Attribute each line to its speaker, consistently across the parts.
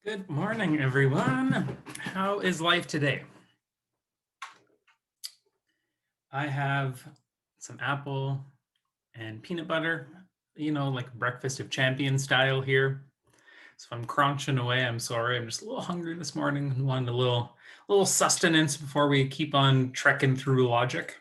Speaker 1: Good morning, everyone. How is life today? I have some apple and peanut butter, like breakfast of champion style here. So if I'm crunching away, I'm sorry. I'm just a little hungry this morning and wanted a little sustenance before we keep on trekking through logic.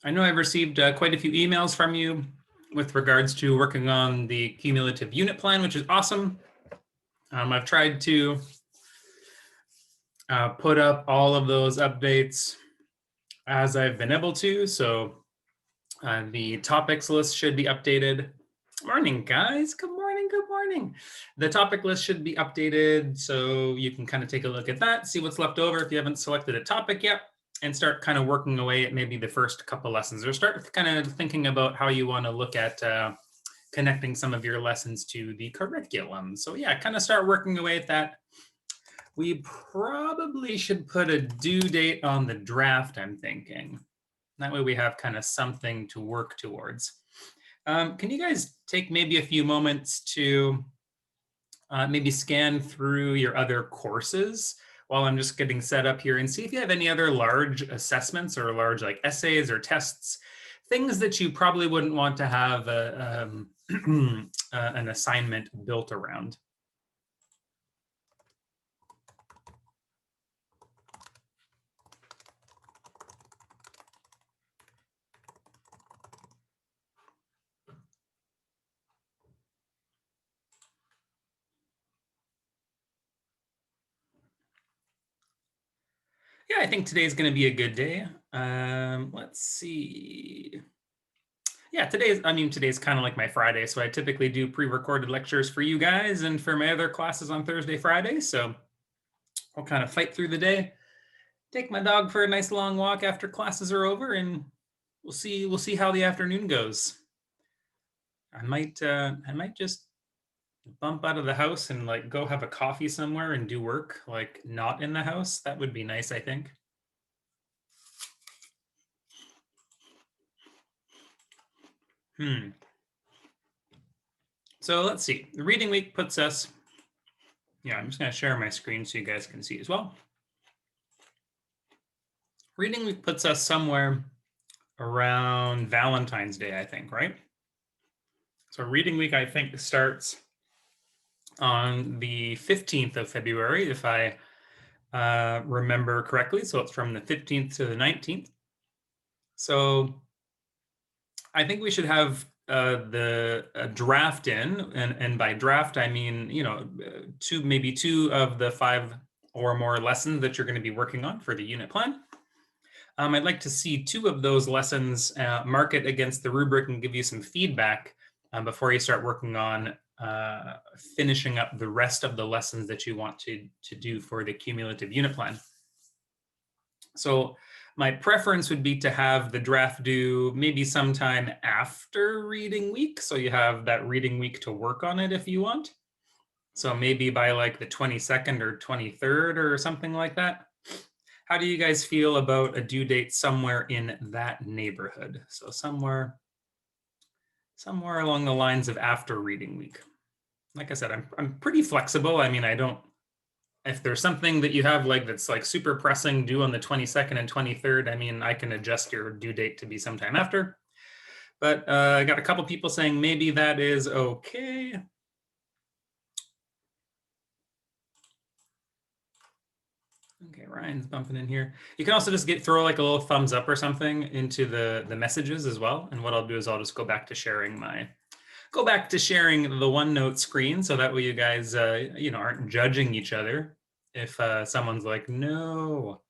Speaker 1: I know I've received quite a few emails from you with regards to working on the cumulative unit plan, which is awesome. I've tried to put up all of those updates as I've been able to. So the topics list should be updated. Morning, guys. Good morning. Good morning. The topic list should be updated so you can kind of take a look at that, see what's left over if you haven't selected a topic yet, and start kind of working away at maybe the first couple lessons, or start kind of thinking about how you want to look at connecting some of your lessons to the curriculum. So yeah, kind of start working away at that. We probably should put a due date on the draft, I'm thinking. That way we have kind of something to work towards. Can you guys take maybe a few moments to maybe scan through your other courses while I'm just getting set up here and see if you have any other large assessments or large like essays or tests, things that you probably wouldn't want to have an assignment built around. Yeah, I think today's going to be a good day. Let's see. Yeah, today's kind of like my Friday. So I typically do pre-recorded lectures for you guys and for my other classes on Thursday, Friday. So I'll kind of fight through the day, take my dog for a nice long walk after classes are over, and we'll see how the afternoon goes. I might just bump out of the house and like go have a coffee somewhere and do work, like not in the house. That would be nice, I think. So let's see. The reading week puts us, I'm just going to share my screen so you guys can see as well. Reading week puts us somewhere around Valentine's Day, I think, right? So reading week, I think, starts on the 15th of February, if I remember correctly. So it's from the 15th to the 19th. So I think we should have the draft in, and by draft I mean maybe two of the 5 or more lessons that you're going to be working on for the unit plan. I'd like to see 2 of those lessons, mark it against the rubric and give you some feedback before you start working on finishing up the rest of the lessons that you want to do for the cumulative unit plan. So my preference would be to have the draft due maybe sometime after reading week. So you have that reading week to work on it if you want. So maybe by like the 22nd or 23rd or something like that. How do you guys feel about a due date somewhere in that neighborhood? So somewhere along the lines of after reading week. Like I said, I'm pretty flexible. I mean, if there's something that you have like that's like super pressing due on the 22nd and 23rd, I mean, I can adjust your due date to be sometime after. But I got a couple people saying maybe that is okay. Okay, Ryan's bumping in here. You can also just throw like a little thumbs up or something into the messages as well. And what I'll do is I'll just go back to sharing the OneNote screen, so that way you guys aren't judging each other if someone's like, no.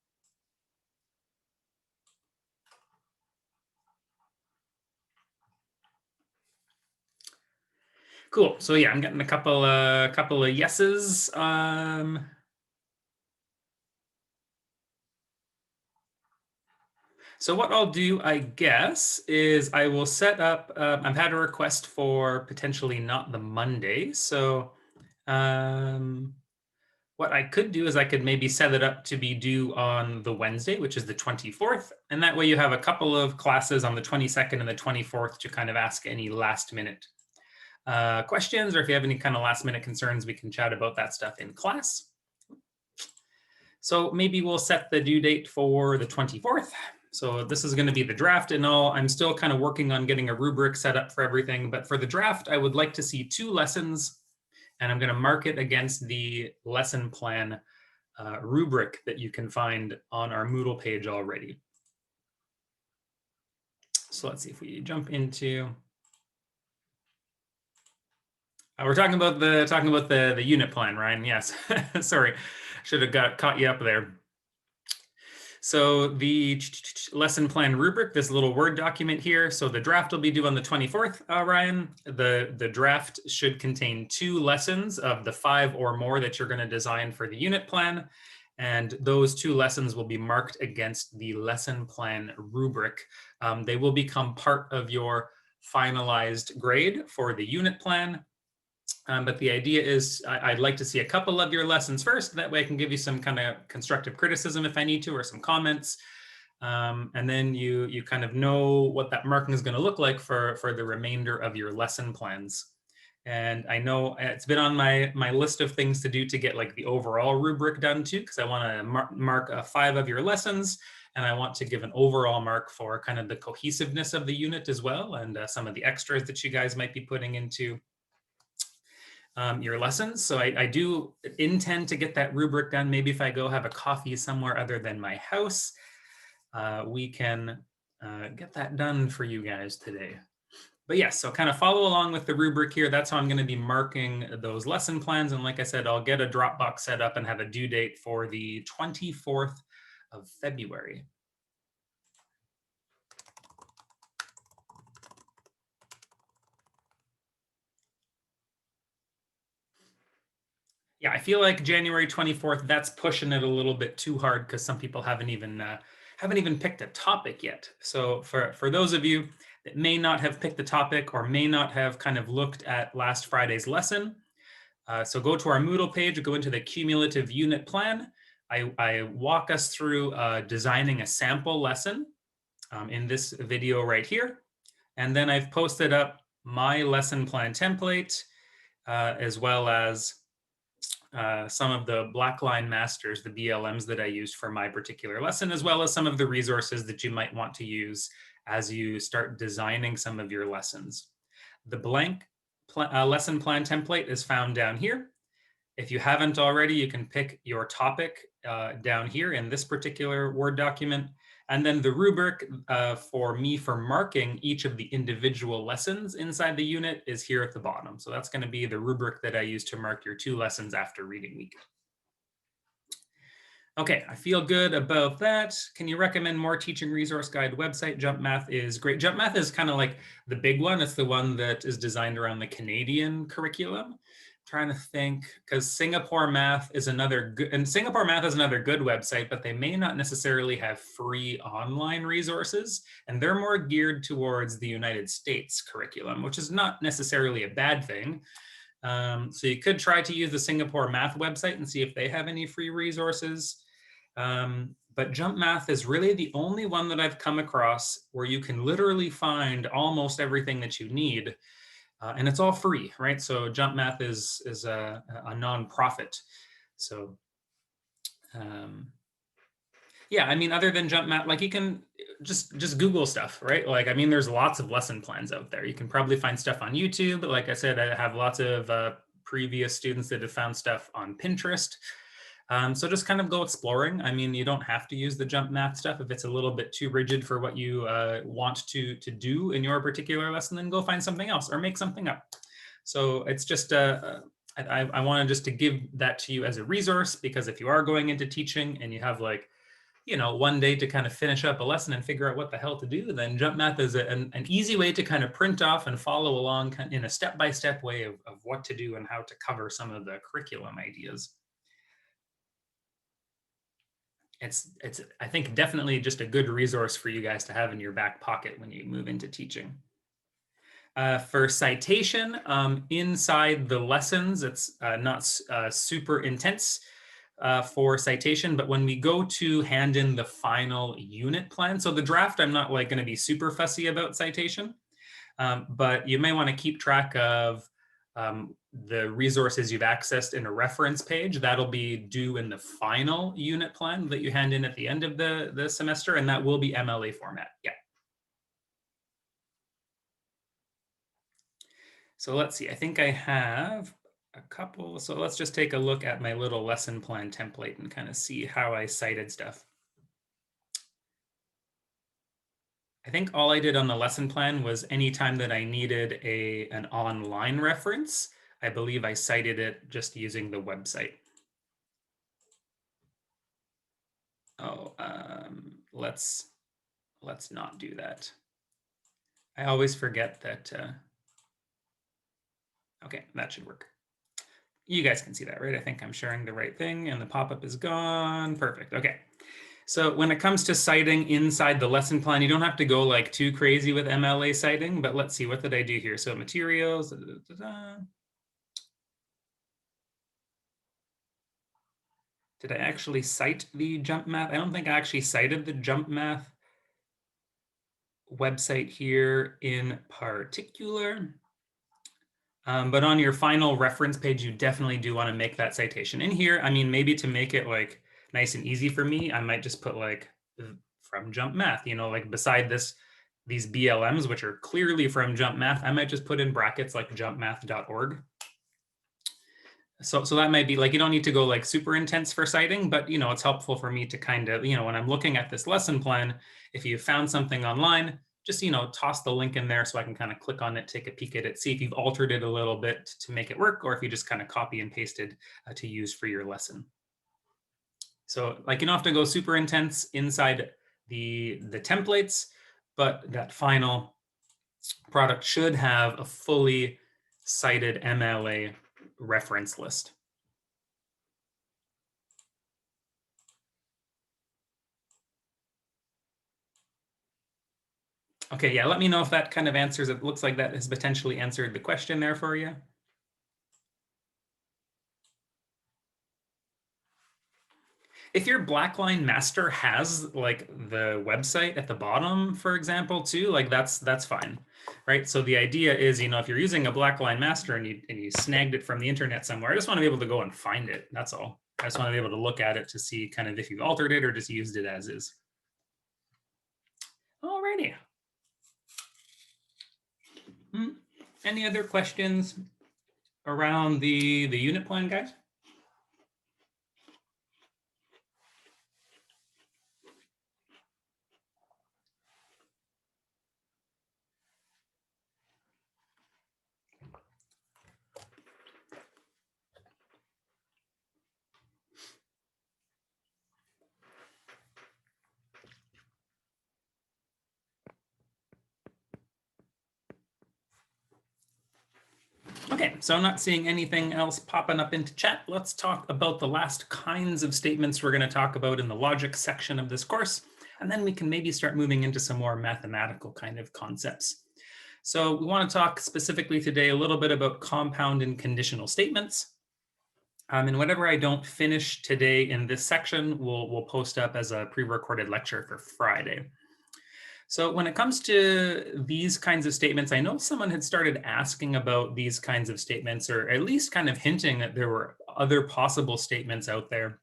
Speaker 1: Cool. So yeah, I'm getting a couple of yeses. So what I'll do, I guess, is I will set up. I've had a request for potentially not the Monday, so What I could do is I could maybe set it up to be due on the Wednesday, which is the 24th. And that way you have a couple of classes on the 22nd and the 24th to kind of ask any last minute questions, or if you have any kind of last minute concerns, we can chat about that stuff in class. So maybe we'll set the due date for the 24th. So this is going to be the draft and all. I'm still kind of working on getting a rubric set up for everything. But for the draft, I would like to see 2 lessons, and I'm going to mark it against the lesson plan rubric that you can find on our Moodle page already. So let's see if we jump into. We're talking about the unit plan, Ryan. Yes, sorry, should have caught you up there. So the lesson plan rubric, this little Word document here. So the draft will be due on the 24th, Ryan. The draft should contain 2 lessons of the 5 or more that you're going to design for the unit plan. And those 2 lessons will be marked against the lesson plan rubric. They will become part of your finalized grade for the unit plan. But the idea is I'd like to see a couple of your lessons first. That way I can give you some kind of constructive criticism if I need to, or some comments. And then you kind of know what that marking is going to look like for the remainder of your lesson plans. And I know it's been on my list of things to do to get like the overall rubric done too, because I want to mark 5 of your lessons. And I want to give an overall mark for kind of the cohesiveness of the unit as well, and some of the extras that you guys might be putting into your lessons. So I do intend to get that rubric done. Maybe if I go have a coffee somewhere other than my house, we can get that done for you guys today. But yes, so kind of follow along with the rubric here. That's how I'm going to be marking those lesson plans. And like I said, I'll get a Dropbox set up and have a due date for the 24th of February. Yeah, I feel like January 24th, that's pushing it a little bit too hard because some people haven't even picked a topic yet. So for those of you that may not have picked the topic or may not have kind of looked at last Friday's lesson, so go to our Moodle page, go into the cumulative unit plan. I walk us through designing a sample lesson in this video right here. And then I've posted up my lesson plan template as well as some of the Blackline Masters, the BLMs that I used for my particular lesson, as well as some of the resources that you might want to use as you start designing some of your lessons. The blank lesson plan template is found down here. If you haven't already, you can pick your topic down here in this particular Word document. And then the rubric for me for marking each of the individual lessons inside the unit is here at the bottom. So that's going to be the rubric that I use to mark your 2 lessons after reading week. Okay, I feel good about that. Can you recommend more teaching resource guide website? Jump Math is great. Jump Math is kind of like the big one. It's the one that is designed around the Canadian curriculum. I'm trying to think, because Singapore Math is another good website, but they may not necessarily have free online resources, and they're more geared towards the United States curriculum, which is not necessarily a bad thing. So you could try to use the Singapore Math website and see if they have any free resources. But Jump Math is really the only one that I've come across where you can literally find almost everything that you need, and it's all free, right? So Jump Math is a nonprofit. So yeah, I mean, other than Jump Math, like you can just Google stuff, right? Like, I mean, there's lots of lesson plans out there. You can probably find stuff on YouTube. Like I said, I have lots of previous students that have found stuff on Pinterest. So just kind of go exploring. I mean, you don't have to use the Jump Math stuff. If it's a little bit too rigid for what you want to do in your particular lesson, then go find something else or make something up. So it's just, I wanted just to give that to you as a resource, because if you are going into teaching and you have like, one day to kind of finish up a lesson and figure out what the hell to do, then Jump Math is an easy way to kind of print off and follow along in a step-by-step way of what to do and how to cover some of the curriculum ideas. It's I think definitely just a good resource for you guys to have in your back pocket when you move into teaching. For citation, inside the lessons, it's not super intense. for citation, but when we go to hand in the final unit plan, so the draft, I'm not like going to be super fussy about citation, but you may want to keep track of the resources you've accessed in a reference page. That'll be due in the final unit plan that you hand in at the end of the semester, and that will be MLA format. Yeah. So let's see, I think I have a couple. So let's just take a look at my little lesson plan template and kind of see how I cited stuff. I think all I did on the lesson plan was anytime that I needed an online reference, I believe I cited it just using the website. Oh, let's not do that. I always forget that. Okay, that should work. You guys can see that, right? I think I'm sharing the right thing and the pop-up is gone. Perfect. Okay. So when it comes to citing inside the lesson plan, you don't have to go like too crazy with MLA citing, but let's see, what did I do here? So materials. Did I actually cite the jump math? I don't think I actually cited the jump math website here in particular. But on your final reference page, you definitely do want to make that citation. In here, I mean, maybe to make it like nice and easy for me, I might just put like from Jump Math, you know, like beside these BLMs, which are clearly from Jump Math, I might just put in brackets like jumpmath.org. So that might be like, you don't need to go like super intense for citing, but you know, it's helpful for me to kind of, you know, when I'm looking at this lesson plan, if you found something online, just, you know, toss the link in there so I can kind of click on it, take a peek at it, see if you've altered it a little bit to make it work, or if you just kind of copy and pasted to use for your lesson. So like, you don't have to go super intense inside the templates, but that final product should have a fully cited MLA reference list. Okay, yeah, let me know if that kind of answers. It looks like that has potentially answered the question there for you. If your Blackline master has like the website at the bottom, for example, too, like that's fine, right? So the idea is, you know, if you're using a Blackline master and you snagged it from the internet somewhere, I just want to be able to go and find it. That's all. I just want to be able to look at it to see kind of if you've altered it or just used it as is. Alrighty. Any other questions around the unit plan, guys? Okay, so I'm not seeing anything else popping up into chat. Let's talk about the last kinds of statements we're going to talk about in the logic section of this course, and then we can maybe start moving into some more mathematical kind of concepts. So we want to talk specifically today a little bit about compound and conditional statements. And whatever I don't finish today in this section, we'll post up as a pre-recorded lecture for Friday. So when it comes to these kinds of statements, I know someone had started asking about these kinds of statements, or at least kind of hinting that there were other possible statements out there.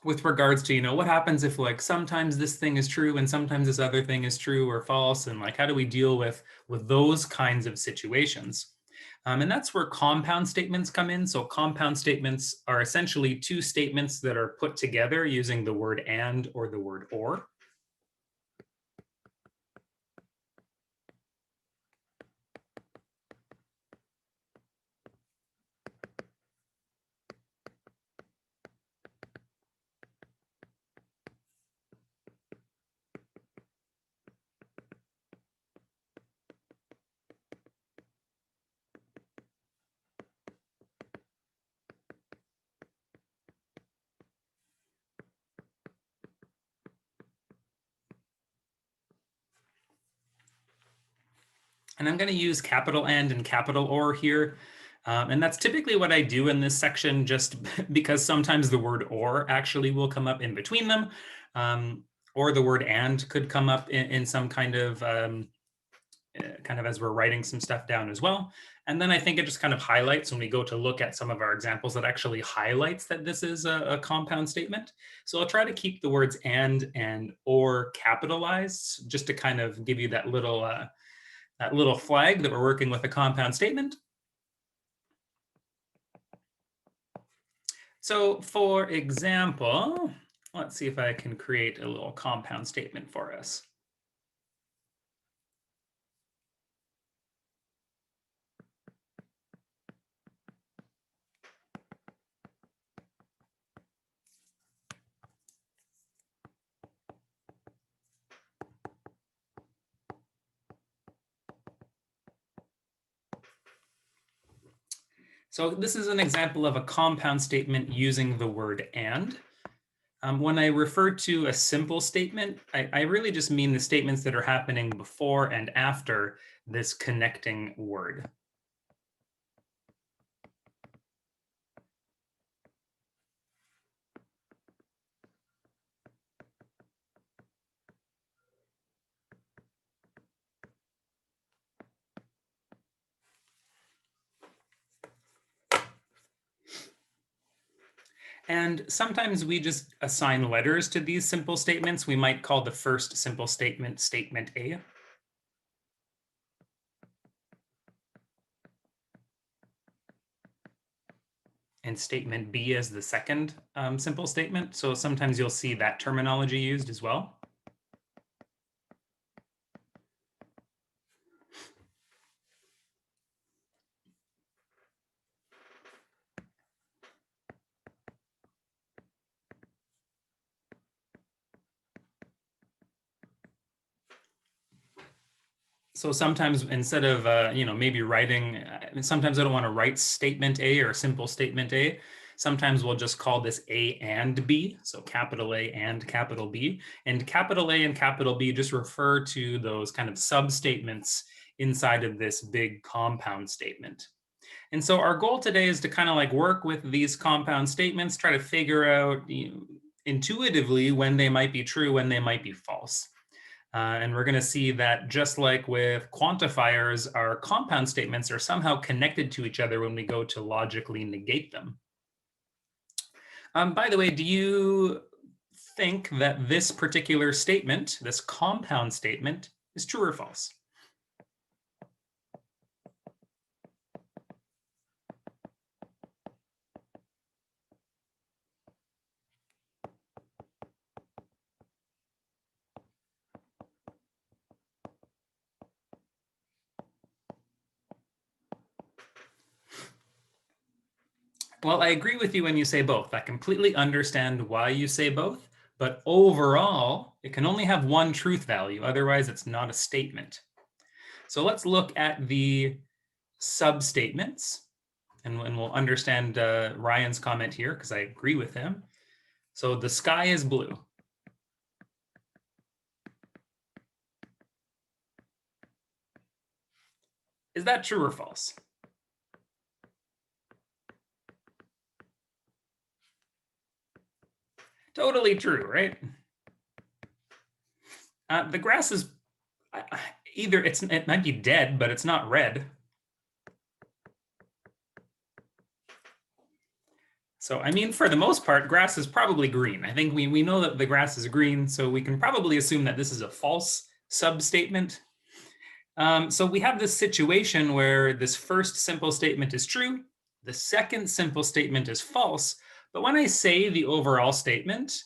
Speaker 1: With regards to, you know, what happens if like sometimes this thing is true and sometimes this other thing is true or false, and like how do we deal with those kinds of situations? And that's where compound statements come in. So compound statements are essentially two statements that are put together using the word and or the word or. And I'm going to use capital and capital or here. And that's typically what I do in this section, just because sometimes the word or actually will come up in between them, or the word and could come up in some kind of as we're writing some stuff down as well. And then I think it just kind of highlights when we go to look at some of our examples that actually highlights that this is a compound statement. So I'll try to keep the words and or capitalized just to kind of give you that little flag that we're working with a compound statement. So for example, let's see if I can create a little compound statement for us. So this is an example of a compound statement using the word and. When I refer to a simple statement, I really just mean the statements that are happening before and after this connecting word. And sometimes we just assign letters to these simple statements. We might call the first simple statement statement A. And statement B as the second simple statement. So sometimes you'll see that terminology used as well. So sometimes instead of maybe writing, sometimes I don't want to write statement A or simple statement A. Sometimes we'll just call this A and B, so capital A and capital B. And capital A and capital B just refer to those kind of sub-statements inside of this big compound statement. And so our goal today is to kind of like work with these compound statements, try to figure out intuitively when they might be true, when they might be false. And we're going to see that just like with quantifiers, our compound statements are somehow connected to each other when we go to logically negate them. By the way, do you think that this particular statement, this compound statement, is true or false? Well, I agree with you when you say both. I completely understand why you say both, but overall, it can only have one truth value. Otherwise, it's not a statement. So let's look at the substatements, and we'll understand Ryan's comment here because I agree with him. So the sky is blue. Is that true or false? Totally true, right? The grass is either it might be dead, but it's not red. So, I mean, for the most part, grass is probably green. I think we know that the grass is green, so we can probably assume that this is a false substatement. So we have this situation where this first simple statement is true, the second simple statement is false, but when I say the overall statement,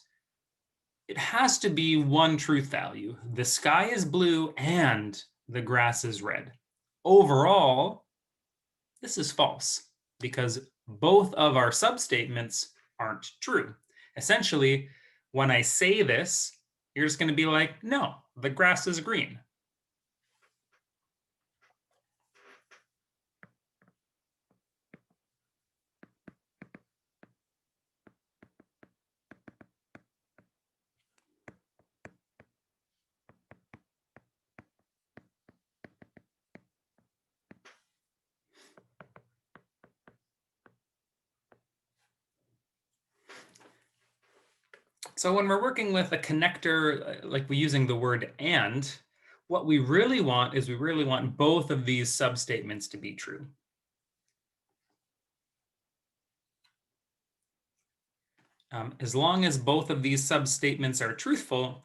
Speaker 1: it has to be one truth value. The sky is blue and the grass is red. Overall, this is false because both of our substatements aren't true. Essentially, when I say this, you're just going to be like, no, the grass is green. So when we're working with a connector, like we're using the word and, what we really want is we really want both of these substatements to be true. As long as both of these substatements are truthful,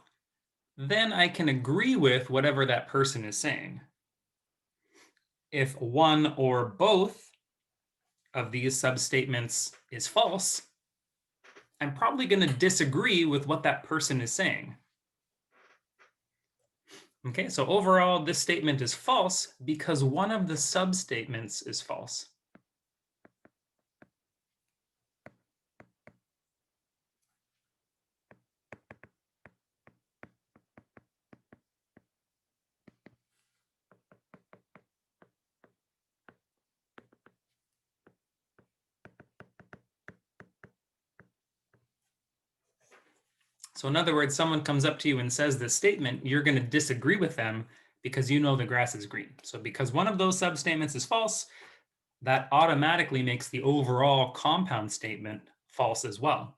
Speaker 1: then I can agree with whatever that person is saying. If one or both of these substatements is false, I'm probably going to disagree with what that person is saying. Okay, so overall, this statement is false because one of the substatements is false. So in other words, someone comes up to you and says this statement, you're going to disagree with them because you know the grass is green. So because one of those substatements is false, that automatically makes the overall compound statement false as well.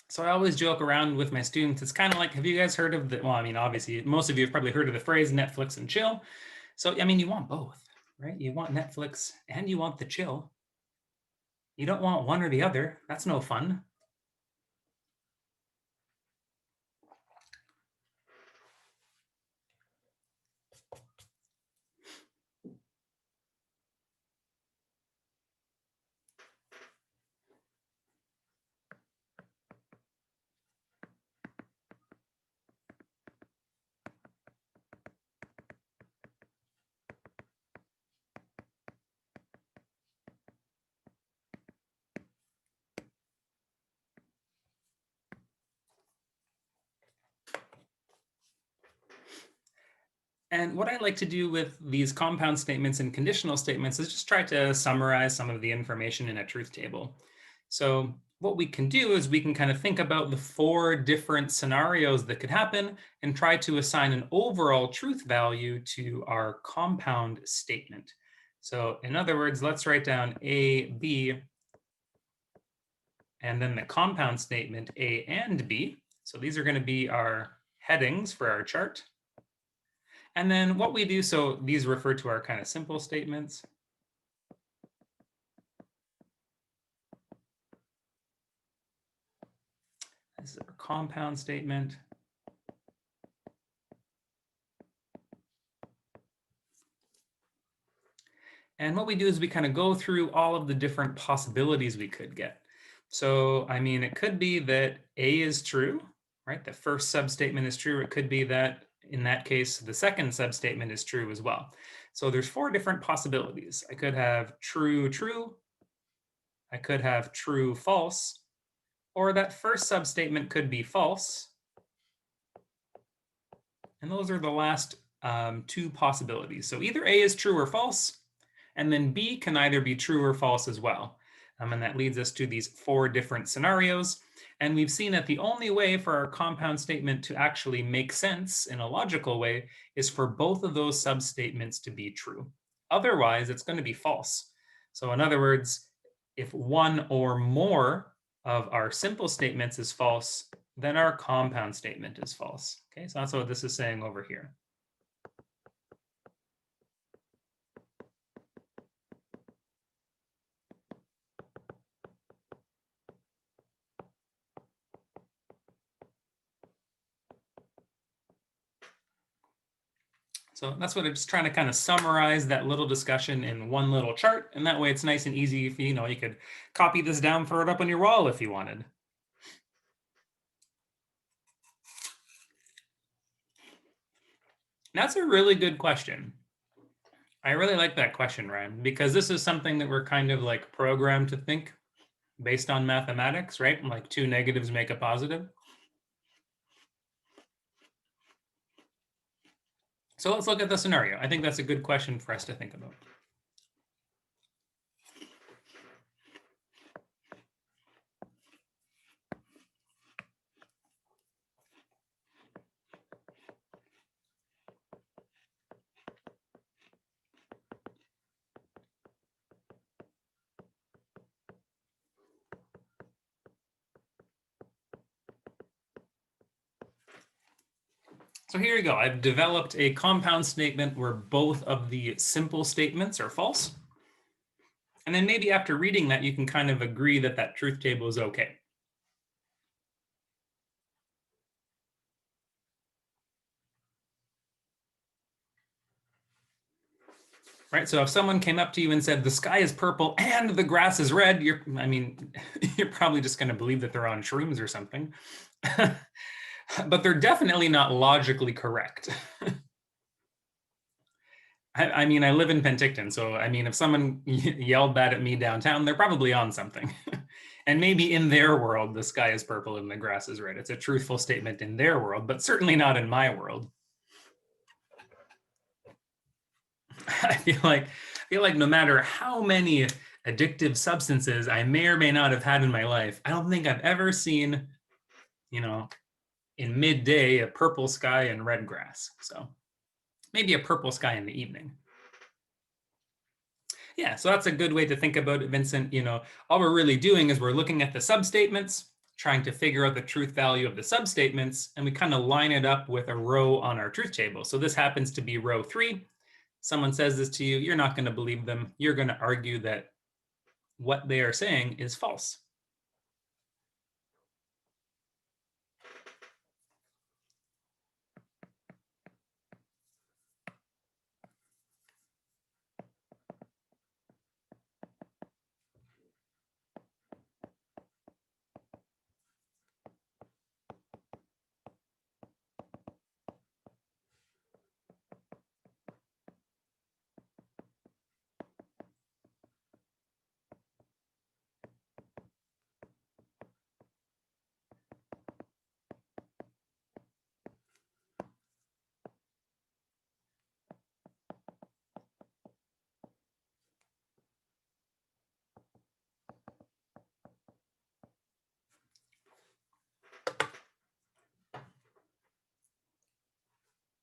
Speaker 1: So I always joke around with my students. It's kind of like, have you guys heard of the, well, I mean, obviously, most of you have probably heard of the phrase Netflix and chill. So, I mean, you want both, right? You want Netflix and you want the chill. You don't want one or the other. That's no fun. And what I like to do with these compound statements and conditional statements is just try to summarize some of the information in a truth table. So what we can do is we can kind of think about the 4 different scenarios that could happen and try to assign an overall truth value to our compound statement. So in other words, let's write down A, B, and then the compound statement A and B. So these are going to be our headings for our chart. And then what we do, so these refer to our kind of simple statements. This is our compound statement. And what we do is we kind of go through all of the different possibilities we could get. So, I mean, it could be that A is true, right? The first substatement is true. It could be that in that case, the second substatement is true as well. So there's 4 different possibilities. I could have true, true. I could have true, false. Or that first substatement could be false. And those are the last 2 possibilities. So either A is true or false, and then B can either be true or false as well. And that leads us to these 4 different scenarios. And we've seen that the only way for our compound statement to actually make sense in a logical way is for both of those substatements to be true. Otherwise, it's going to be false. So in other words, if one or more of our simple statements is false, then our compound statement is false. Okay, so that's what this is saying over here. So that's what I'm just trying to kind of summarize that little discussion in one little chart. And that way it's nice and easy if you could copy this down, throw it up on your wall if you wanted. That's a really good question. I really like that question, Ryan, because this is something that we're kind of like programmed to think based on mathematics, right? Like two negatives make a positive. So let's look at the scenario. I think that's a good question for us to think about. So here you go. I've developed a compound statement where both of the simple statements are false. And then maybe after reading that, you can kind of agree that that truth table is okay. Right? So if someone came up to you and said, the sky is purple and the grass is red, you're probably just going to believe that they're on shrooms or something. But they're definitely not logically correct. I live in Penticton, so if someone yelled that at me downtown, they're probably on something. And maybe in their world, the sky is purple and the grass is red. It's a truthful statement in their world, but certainly not in my world. I feel like no matter how many addictive substances I may or may not have had in my life, I don't think I've ever seen, in midday, a purple sky and red grass. So maybe a purple sky in the evening. Yeah, so that's a good way to think about it, Vincent. All we're really doing is we're looking at the substatements, trying to figure out the truth value of the substatements, and we kind of line it up with a row on our truth table. So this happens to be row 3. Someone says this to you, you're not going to believe them. You're going to argue that what they are saying is false.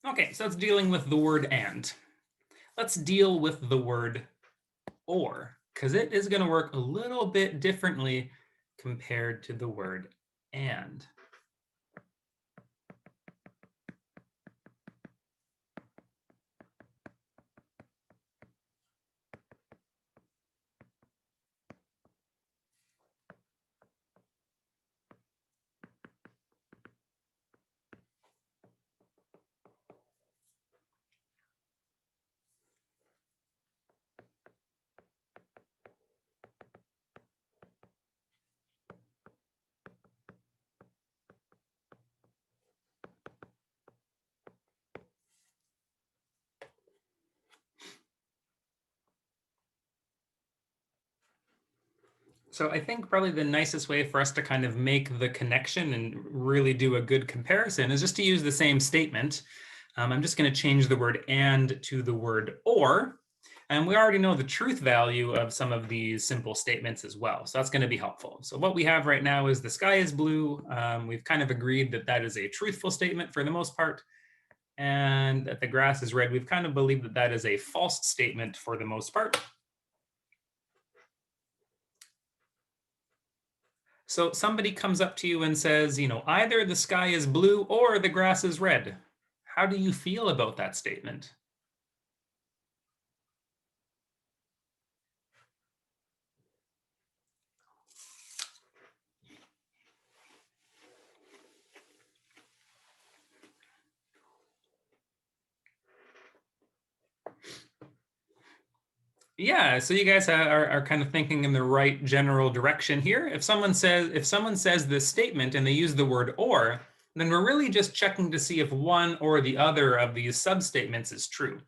Speaker 1: Okay, so that's dealing with the word and. Let's deal with the word or, because it is going to work a little bit differently compared to the word and. So I think probably the nicest way for us to kind of make the connection and really do a good comparison is just to use the same statement. I'm just going to change the word and to the word or. And we already know the truth value of some of these simple statements as well. So that's going to be helpful. So what we have right now is the sky is blue. We've kind of agreed that that is a truthful statement for the most part. And that the grass is red. We've kind of believed that that is a false statement for the most part. So somebody comes up to you and says, either the sky is blue or the grass is red. How do you feel about that statement? Yeah, so you guys are kind of thinking in the right general direction here. If someone says this statement and they use the word or, then we're really just checking to see if one or the other of these substatements is true,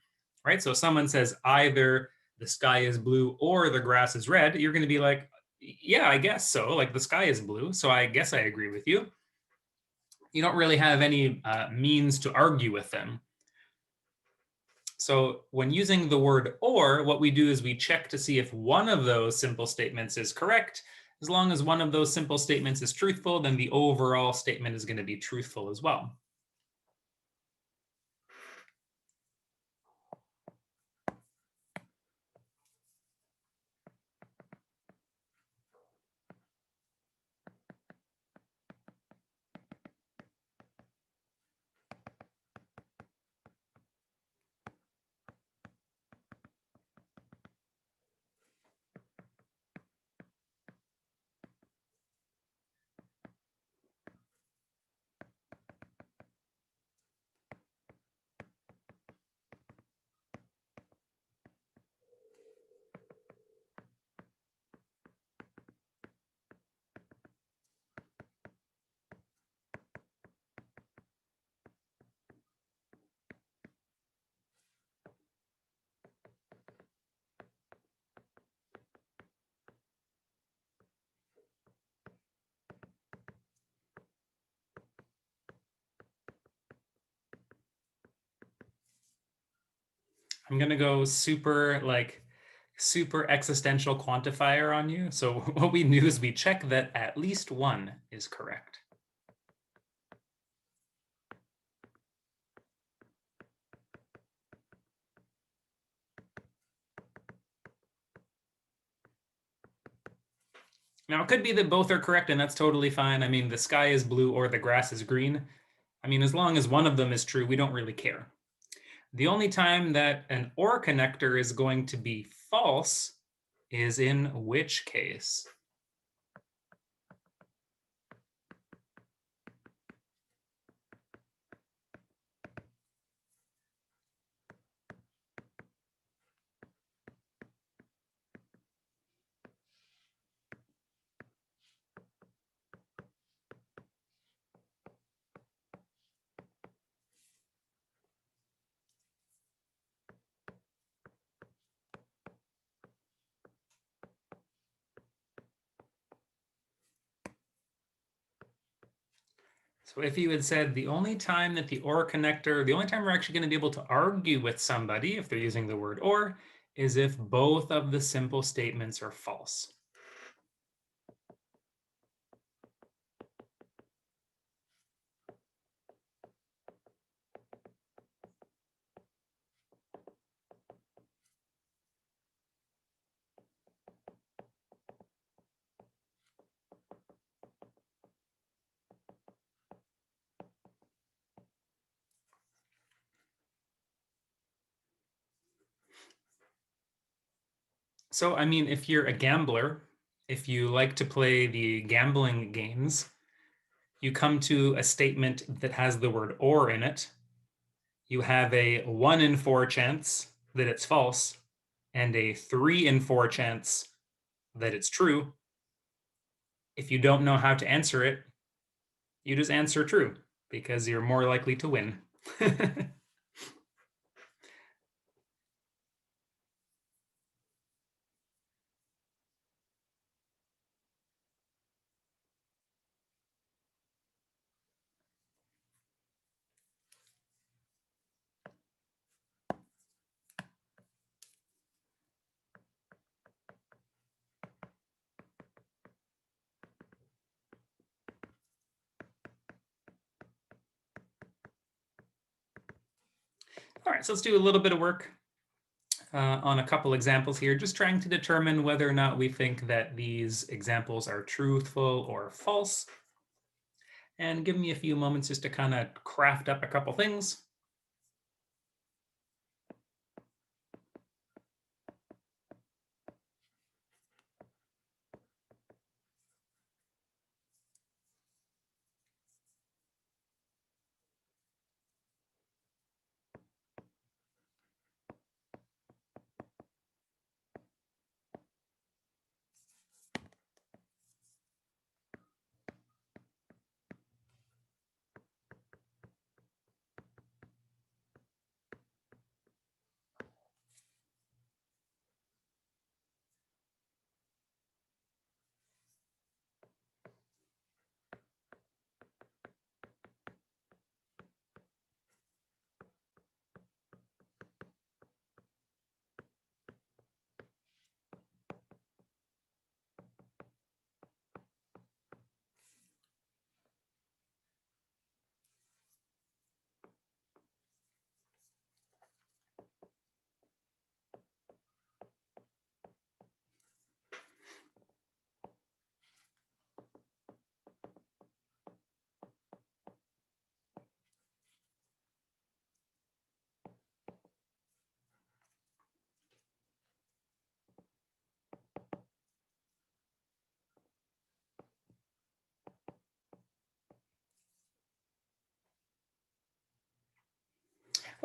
Speaker 1: right? So if someone says either the sky is blue or the grass is red, you're going to be like, yeah, I guess so. Like the sky is blue, so I guess I agree with you. You don't really have any means to argue with them. So when using the word or, what we do is we check to see if one of those simple statements is correct. As long as one of those simple statements is truthful, then the overall statement is going to be truthful as well. I'm going to go super existential quantifier on you. So what we do is we check that at least one is correct. Now, it could be that both are correct, and that's totally fine. I mean, the sky is blue or the grass is green. I mean, as long as one of them is true, we don't really care. The only time that an or connector is going to be false is in which case? So if you had said the only time that the or connector, the only time we're actually going to be able to argue with somebody if they're using the word or is if both of the simple statements are false. So, I mean, if you're a gambler, if you like to play the gambling games, you come to a statement that has the word or in it. You have a 1 in 4 chance that it's false and a 3 in 4 chance that it's true. If you don't know how to answer it, you just answer true because you're more likely to win. All right, so let's do a little bit of work on a couple examples here, just trying to determine whether or not we think that these examples are truthful or false. And give me a few moments just to kind of craft up a couple things.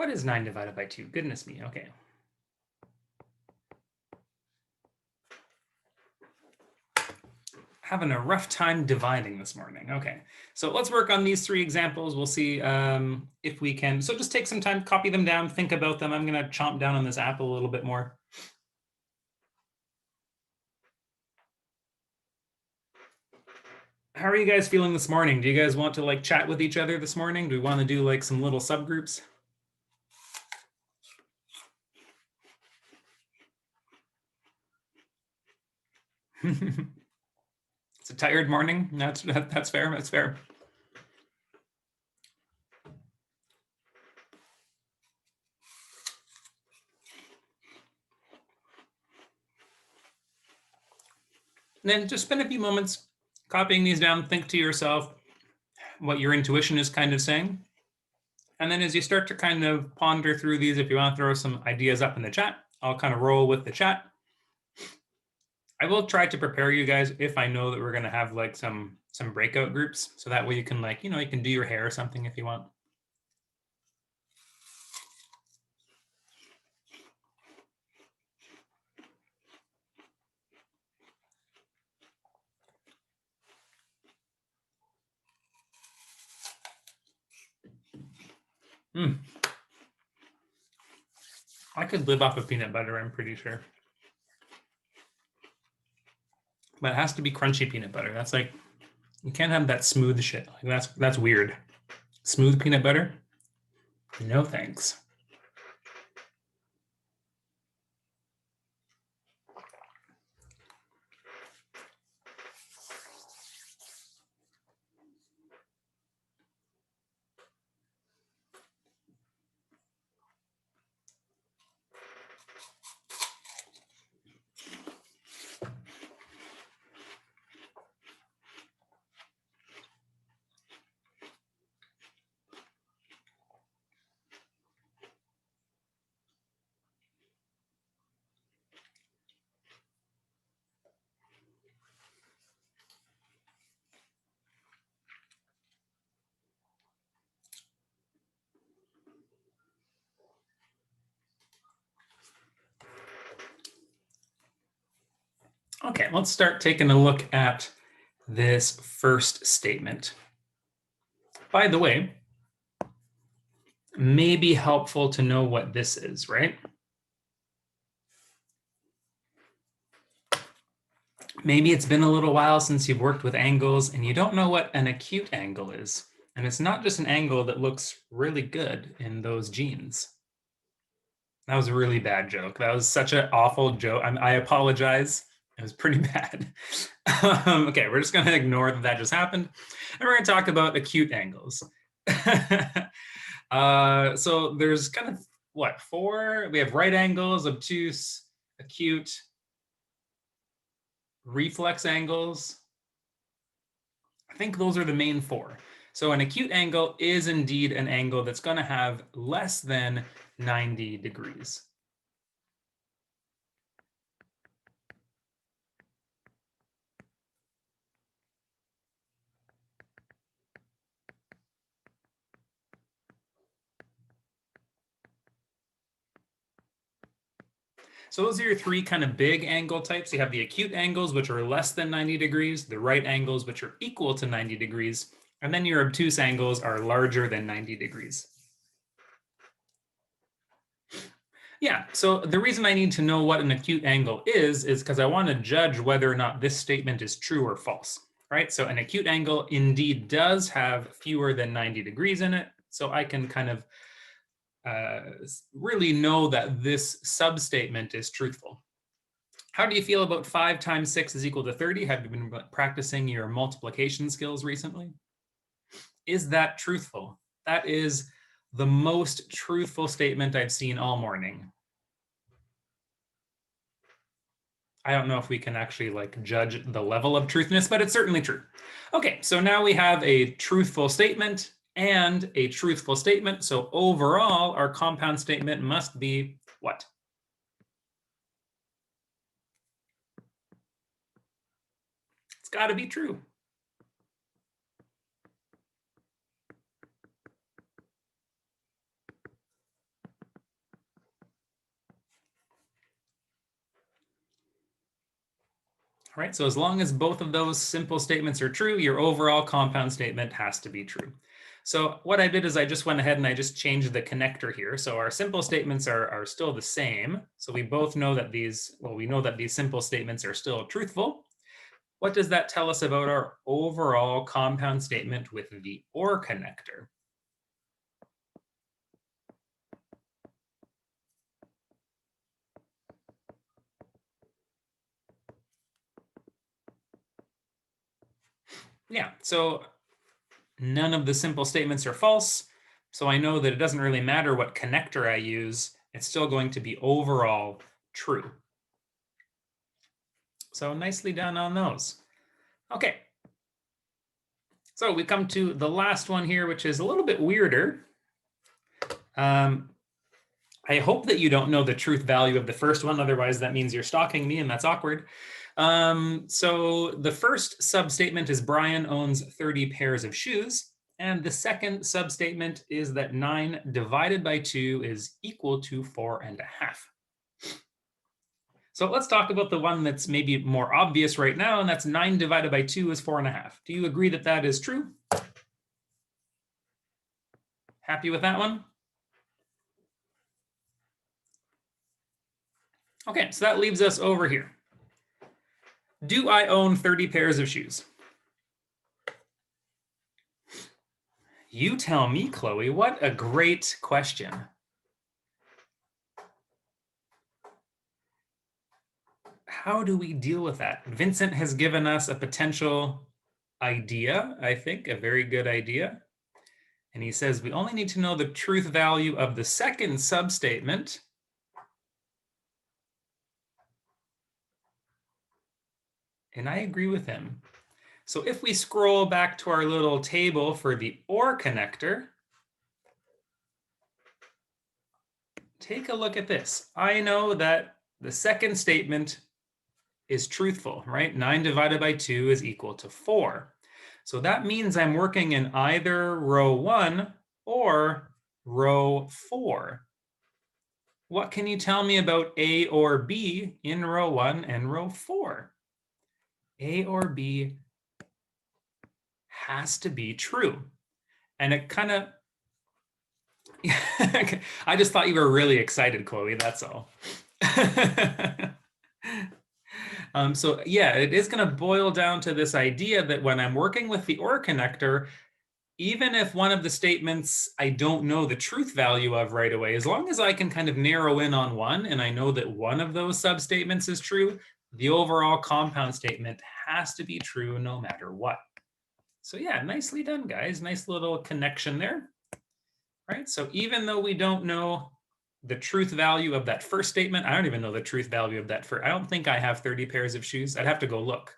Speaker 1: What is 9 divided by 2? Goodness me. Okay. Having a rough time dividing this morning. Okay, so let's work on these 3 examples. We'll see if we can. So just take some time, copy them down, think about them. I'm going to chomp down on this apple a little bit more. How are you guys feeling this morning? Do you guys want to like chat with each other this morning? Do we want to do like some little subgroups? It's a tired morning. That's fair. That's fair. And then just spend a few moments copying these down. Think to yourself what your intuition is kind of saying. And then as you start to kind of ponder through these, if you want to throw some ideas up in the chat, I'll kind of roll with the chat. I will try to prepare you guys if I know that we're going to have like some breakout groups. So that way you can like, you can do your hair or something if you want. I could live off of peanut butter, I'm pretty sure. But it has to be crunchy peanut butter. That's like, you can't have that smooth shit. Like that's weird. Smooth peanut butter? No thanks. Okay, let's start taking a look at this first statement. By the way, may be helpful to know what this is, right? Maybe it's been a little while since you've worked with angles and you don't know what an acute angle is. And it's not just an angle that looks really good in those genes. That was a really bad joke. That was such an awful joke. I apologize. It was pretty bad. Okay, we're just going to ignore that just happened. And we're going to talk about acute angles. So there's kind of, 4? We have right angles, obtuse, acute, reflex angles. I think those are the main 4. So an acute angle is indeed an angle that's going to have less than 90 degrees. So those are your 3 kind of big angle types. You have the acute angles, which are less than 90 degrees, the right angles, which are equal to 90 degrees, and then your obtuse angles are larger than 90 degrees. Yeah, so the reason I need to know what an acute angle is because I want to judge whether or not this statement is true or false, right? So an acute angle indeed does have fewer than 90 degrees in it, so I can kind of really know that this substatement is truthful. How do you feel about 5 times 6 is equal to 30? Have you been practicing your multiplication skills recently? Is that truthful? That is the most truthful statement I've seen all morning. I don't know if we can actually like judge the level of truthness, but it's certainly true. Okay, so now we have a truthful statement and a truthful statement. So overall, our compound statement must be what? It's got to be true. All right, so as long as both of those simple statements are true, your overall compound statement has to be true. So what I did is I just went ahead and I just changed the connector here. So our simple statements are still the same. So we both know that we know that these simple statements are still truthful. What does that tell us about our overall compound statement with the OR connector? Yeah, so none of the simple statements are false. So I know that it doesn't really matter what connector I use. It's still going to be overall true. So nicely done on those. Okay. So we come to the last one here, which is a little bit weirder. I hope that you don't know the truth value of the first one. Otherwise, that means you're stalking me, and that's awkward. So the first substatement is Brian owns 30 pairs of shoes. And the second substatement is that 9 divided by 2 is equal to 4.5. So let's talk about the one that's maybe more obvious right now, and that's 9 divided by 2 is 4.5. Do you agree that that is true? Happy with that one? Okay, so that leaves us over here. Do I own 30 pairs of shoes? You tell me, Chloe. What a great question. How do we deal with that? Vincent has given us a potential idea, I think, a very good idea. And he says we only need to know the truth value of the second substatement. And I agree with him. So if we scroll back to our little table for the OR connector, take a look at this. I know that the second statement is truthful, right? 9 divided by 2 is equal to 4. So that means I'm working in either row 1 or row 4. What can you tell me about A or B in row 1 and row 4? A or B has to be true. And it kind of, I just thought you were really excited, Chloe, that's all. So yeah, it is going to boil down to this idea that when I'm working with the OR connector, even if one of the statements I don't know the truth value of right away, as long as I can kind of narrow in on one and I know that one of those substatements is true, the overall compound statement has to be true no matter what. So yeah, nicely done, guys. Nice little connection there. Right? So even though we don't know the truth value of that first statement, I don't even know the truth value of that first. I don't think I have 30 pairs of shoes. I'd have to go look.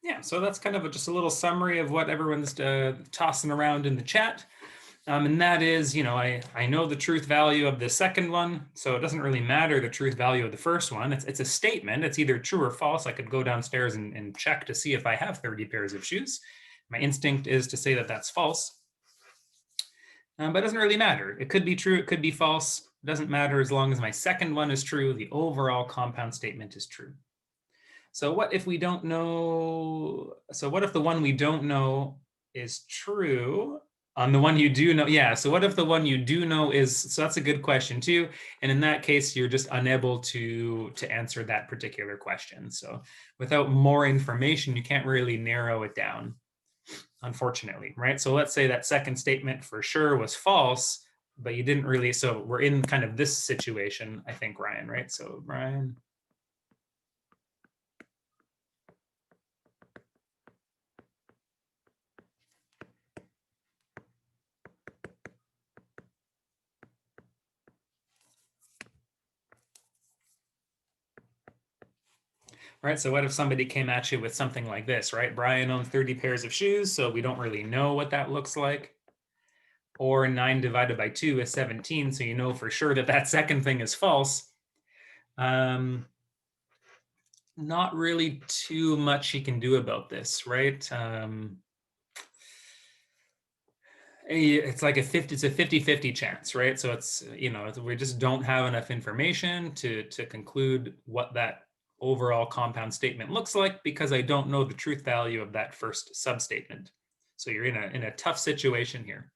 Speaker 1: Yeah, so that's kind of just a little summary of what everyone's tossing around in the chat. And that is, I know the truth value of the second one, so it doesn't really matter the truth value of the first one. It's a statement. It's either true or false. I could go downstairs and check to see if I have 30 pairs of shoes. My instinct is to say that that's false. But it doesn't really matter. It could be true. It could be false. It doesn't matter as long as my second one is true. The overall compound statement is true. So what if we don't know? So what if the one we don't know is true on the one you do know? Yeah, so what if the one you do know is, so that's a good question too. And in that case, you're just unable to answer that particular question. So without more information, you can't really narrow it down, unfortunately, right? So let's say that second statement for sure was false, but you didn't really, so we're in kind of this situation, I think, Ryan, right? So Ryan. right? So what if somebody came at you with something like this, right? Brian owns 30 pairs of shoes, so we don't really know what that looks like. Or 9 divided by 2 is 17, so you know for sure that that second thing is false. Not really too much you can do about this, right? It's like it's a 50-50 chance, right? So it's, we just don't have enough information to conclude what that overall compound statement looks like, because I don't know the truth value of that first substatement. So you're in a tough situation here,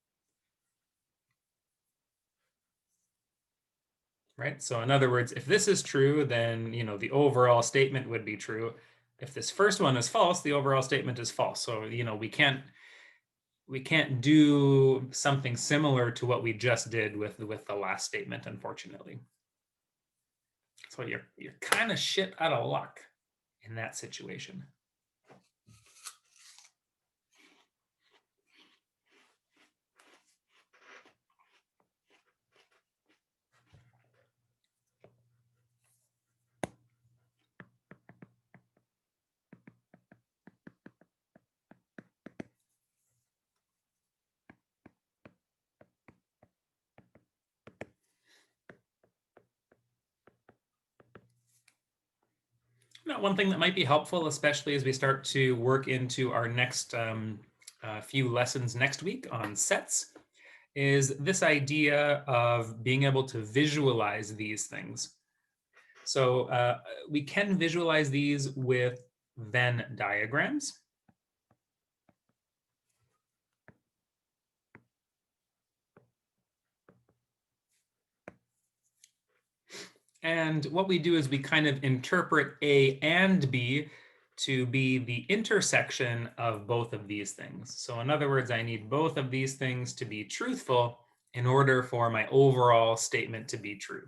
Speaker 1: right? So in other words, if this is true, then the overall statement would be true. If this first one is false, the overall statement is false. So we can't do something similar to what we just did with the last statement, unfortunately. So you're kind of shit out of luck in that situation. Now, one thing that might be helpful, especially as we start to work into our next few lessons next week on sets, is this idea of being able to visualize these things. So we can visualize these with Venn diagrams. And what we do is we kind of interpret A and B to be the intersection of both of these things. So in other words, I need both of these things to be truthful in order for my overall statement to be true.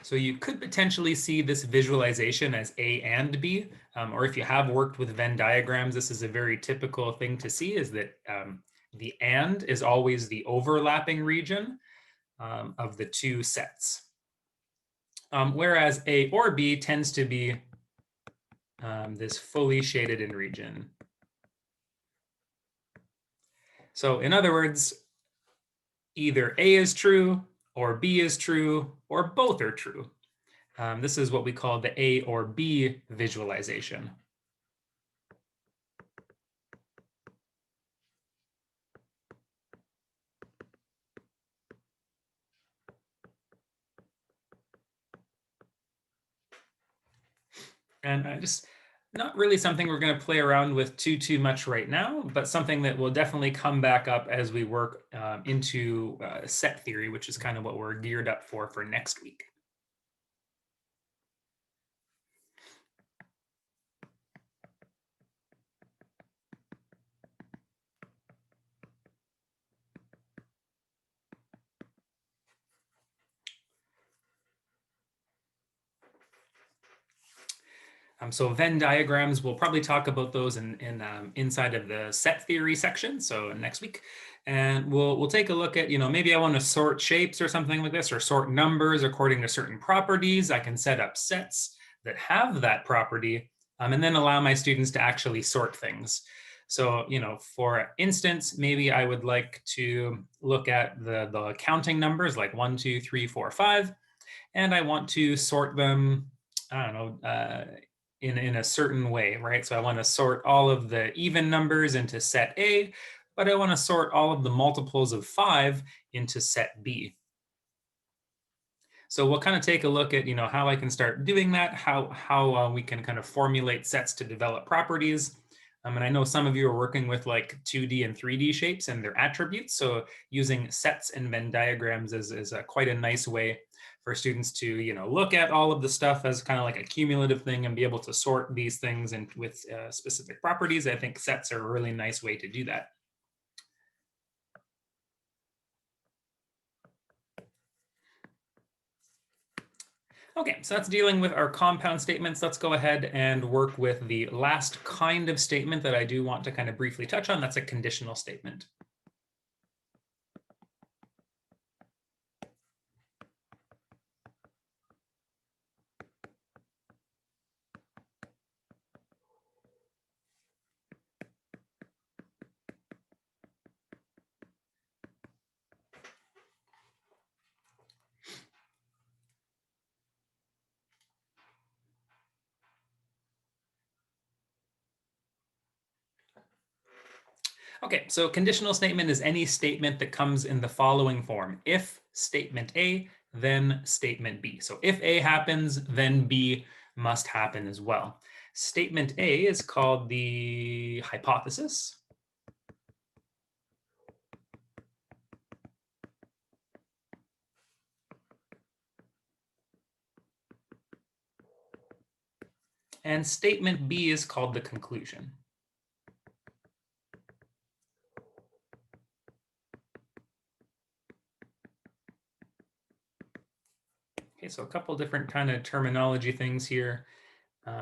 Speaker 1: So you could potentially see this visualization as A and B, or if you have worked with Venn diagrams, this is a very typical thing to see, is that the and is always the overlapping region of the two sets. Whereas A or B tends to be this fully shaded in region. So in other words, either A is true or B is true or both are true. This is what we call the A or B visualization. And just not really something we're going to play around with too much right now, but something that will definitely come back up as we work into set theory, which is kind of what we're geared up for next week. So Venn diagrams, we'll probably talk about those in inside of the set theory section, so next week. And we'll take a look at, maybe I want to sort shapes or something like this, or sort numbers according to certain properties. I can set up sets that have that property, and then allow my students to actually sort things. So, for instance, maybe I would like to look at the counting numbers like 1, 2, 3, 4, 5, and I want to sort them, I don't know, in a certain way, right? So I want to sort all of the even numbers into set A, but I want to sort all of the multiples of 5 into set B. So we'll kind of take a look at, how I can start doing that, how we can kind of formulate sets to develop properties. And I know some of you are working with like 2D and 3D shapes and their attributes. So using sets and Venn diagrams is quite a nice way for students to, look at all of the stuff as kind of like a cumulative thing and be able to sort these things and with specific properties. I think sets are a really nice way to do that. Okay, so that's dealing with our compound statements. Let's go ahead and work with the last kind of statement that I do want to kind of briefly touch on. That's a conditional statement. Okay, so conditional statement is any statement that comes in the following form. If statement A, then statement B. So if A happens, then B must happen as well. Statement A is called the hypothesis. And statement B is called the conclusion. Okay, so a couple different kind of terminology things here,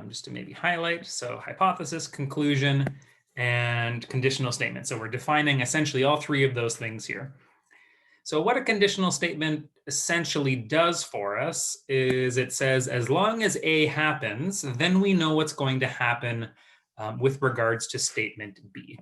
Speaker 1: just to maybe highlight. So hypothesis, conclusion, and conditional statement. So we're defining essentially all three of those things here. So what a conditional statement essentially does for us is it says, as long as A happens, then we know what's going to happen with regards to statement B.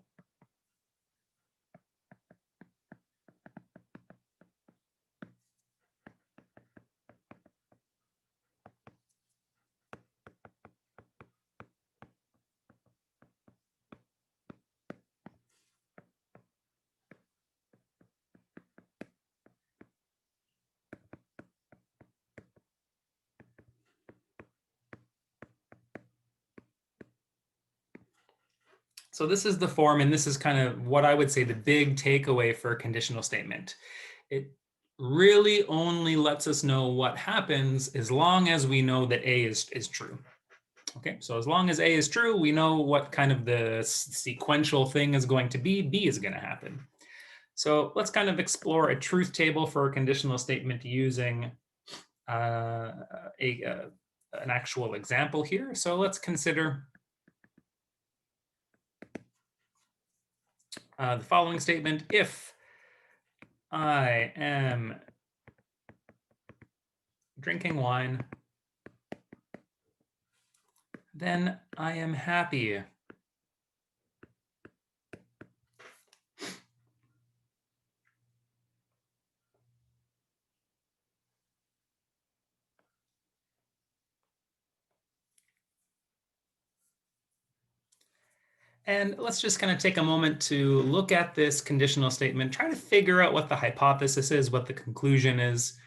Speaker 1: So this is the form, and this is kind of what I would say the big takeaway for a conditional statement. It really only lets us know what happens as long as we know that A is true. Okay, so as long as A is true, we know what kind of the sequential thing is going to be. B is going to happen. So let's kind of explore a truth table for a conditional statement using an actual example here. So let's consider the following statement. If I am drinking wine, then I am happy. And let's just kind of take a moment to look at this conditional statement, try to figure out what the hypothesis is, what the conclusion is,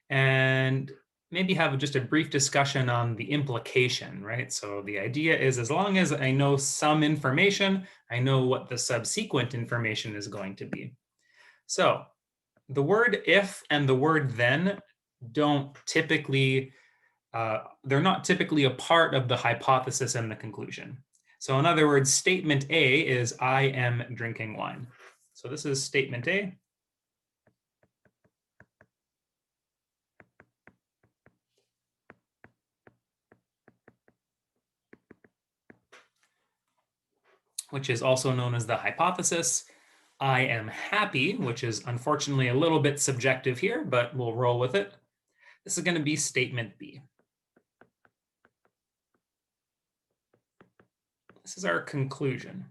Speaker 1: and maybe have just a brief discussion on the implication, right? So the idea is as long as I know some information, I know what the subsequent information is going to be. So the word if and the word then don't typically, they're not typically a part of the hypothesis and the conclusion. So in other words, statement A is I am drinking wine. So this is statement A. Which is also known as the hypothesis. I am happy, which is unfortunately a little bit subjective here, but we'll roll with it. This is going to be statement B. This is our conclusion.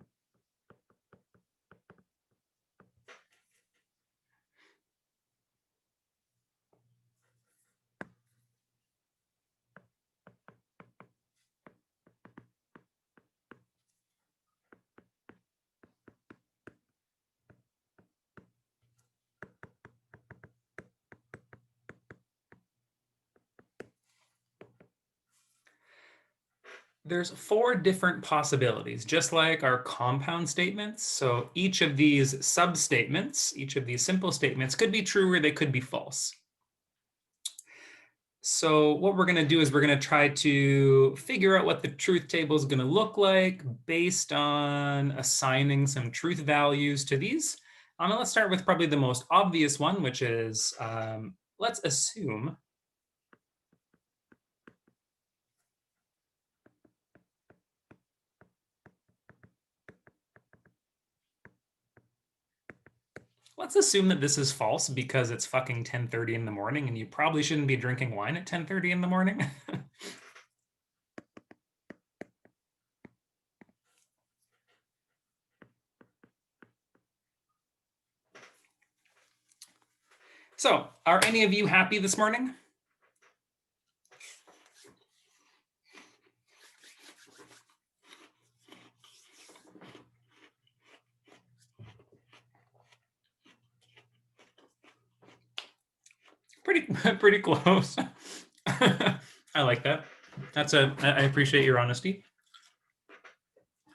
Speaker 1: There's four different possibilities, just like our compound statements. So each of these substatements, each of these simple statements could be true or they could be false. So what we're going to do is we're going to try to figure out what the truth table is going to look like based on assigning some truth values to these. And let's start with probably the most obvious one, which is let's assume that this is false because it's fucking 10:30 in the morning and you probably shouldn't be drinking wine at 10:30 in the morning. So are any of you happy this morning? pretty close. I like that. I appreciate your honesty.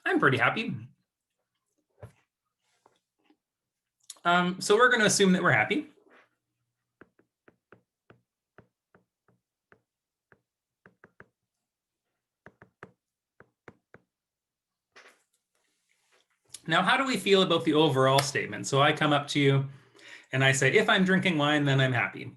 Speaker 1: I'm pretty happy. So we're going to assume that we're happy. Now, how do we feel about the overall statement? So I come up to you and I say, if I'm drinking wine, then I'm happy.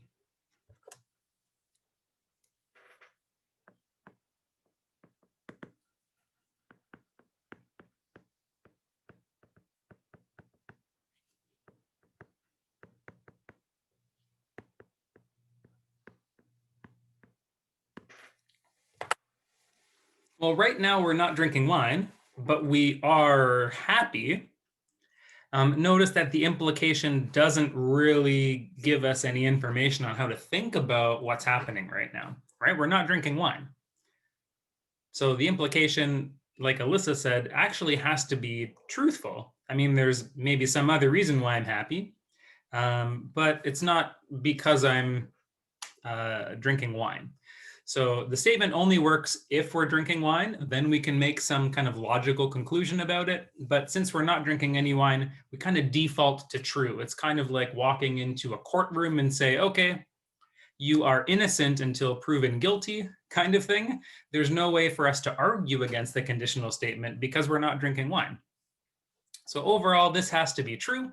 Speaker 1: Well, right now we're not drinking wine, but we are happy. Notice that the implication doesn't really give us any information on how to think about what's happening right now, right? We're not drinking wine. So the implication, like Alyssa said, actually has to be truthful. I mean, there's maybe some other reason why I'm happy, but it's not because I'm drinking wine. So the statement only works if we're drinking wine, then we can make some kind of logical conclusion about it. But since we're not drinking any wine, we kind of default to true. It's kind of like walking into a courtroom and say, okay, you are innocent until proven guilty kind of thing. There's no way for us to argue against the conditional statement because we're not drinking wine. So overall, this has to be true.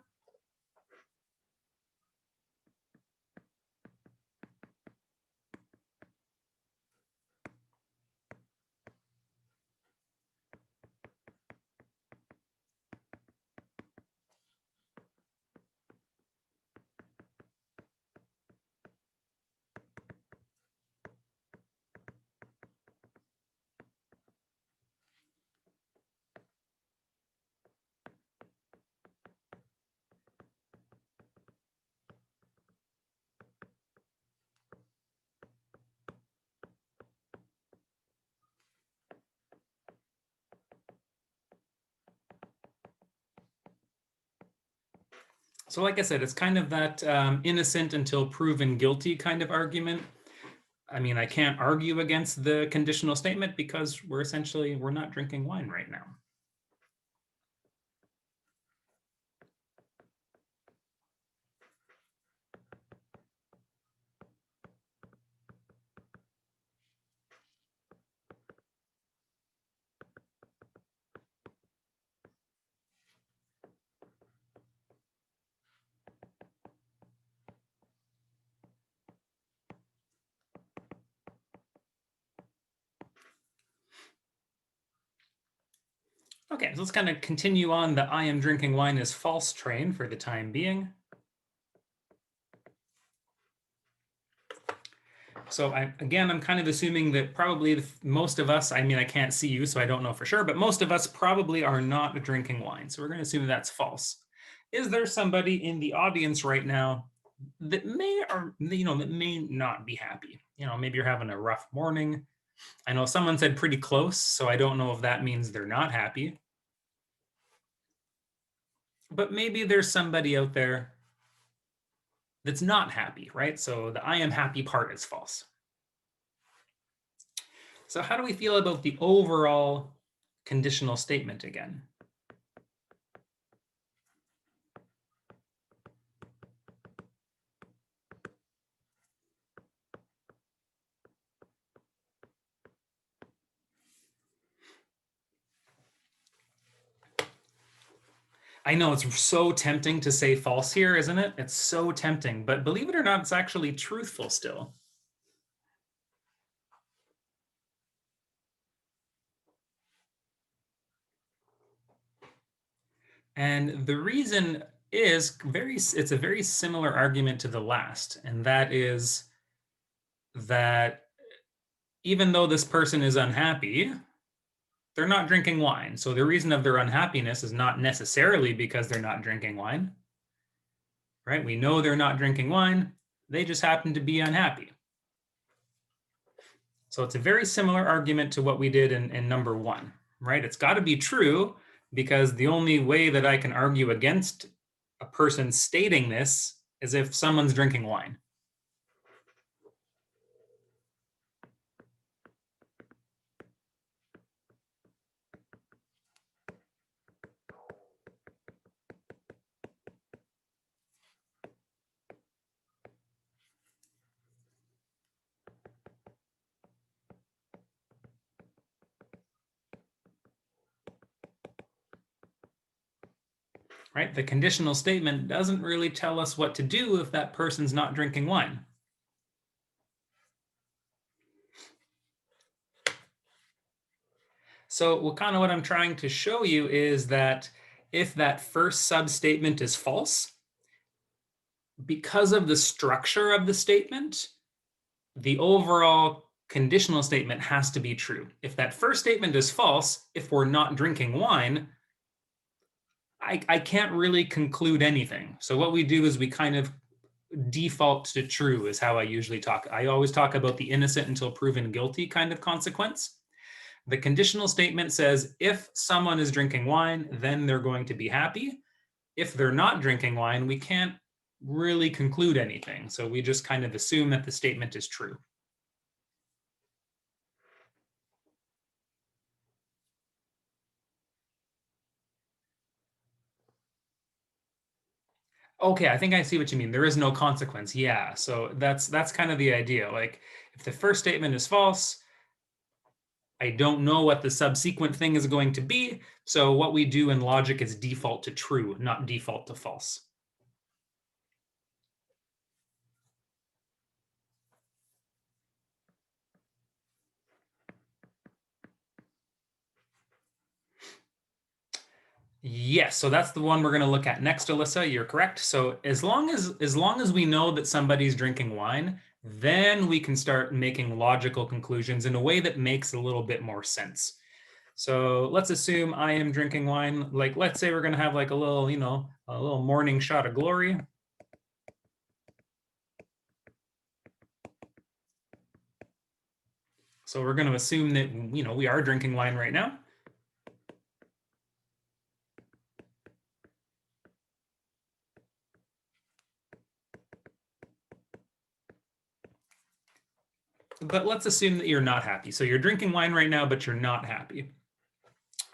Speaker 1: So like I said, it's kind of that innocent until proven guilty kind of argument. I mean, I can't argue against the conditional statement because we're not drinking wine right now. Okay, so let's kind of continue on the I am drinking wine is false train for the time being. So I'm kind of assuming that probably most of us, I mean, I can't see you, so I don't know for sure, but most of us probably are not drinking wine. So we're going to assume that's false. Is there somebody in the audience right now that may or that may not be happy? Maybe you're having a rough morning. I know someone said pretty close, so I don't know if that means they're not happy. But maybe there's somebody out there that's not happy, right? So the I am happy part is false. So how do we feel about the overall conditional statement again? I know it's so tempting to say false here, isn't it? It's so tempting, but believe it or not, it's actually truthful still. And the reason is it's a very similar argument to the last, and that is that even though this person is unhappy, they're not drinking wine. So the reason of their unhappiness is not necessarily because they're not drinking wine, right? We know they're not drinking wine. They just happen to be unhappy. So it's a very similar argument to what we did in number one, right? It's got to be true because the only way that I can argue against a person stating this is if someone's drinking wine. right? The conditional statement doesn't really tell us what to do if that person's not drinking wine. So what I'm trying to show you is that if that first substatement is false, because of the structure of the statement, the overall conditional statement has to be true. If that first statement is false, if we're not drinking wine, I can't really conclude anything. So what we do is we kind of default to true is how I usually talk. I always talk about the innocent until proven guilty kind of consequence. The conditional statement says if someone is drinking wine, then they're going to be happy. If they're not drinking wine, we can't really conclude anything. So we just kind of assume that the statement is true. Okay, I think I see what you mean. There is no consequence. Yeah, so that's kind of the idea. Like if the first statement is false, I don't know what the subsequent thing is going to be. So what we do in logic is default to true, not default to false. Yes, so that's the one we're going to look at next, Alyssa. You're correct. So as long as we know that somebody's drinking wine, then we can start making logical conclusions in a way that makes a little bit more sense. So let's assume I am drinking wine. Like, let's say we're going to have like a little, a little morning shot of glory. So we're going to assume that, we are drinking wine right now. But let's assume that you're not happy. So you're drinking wine right now, but you're not happy.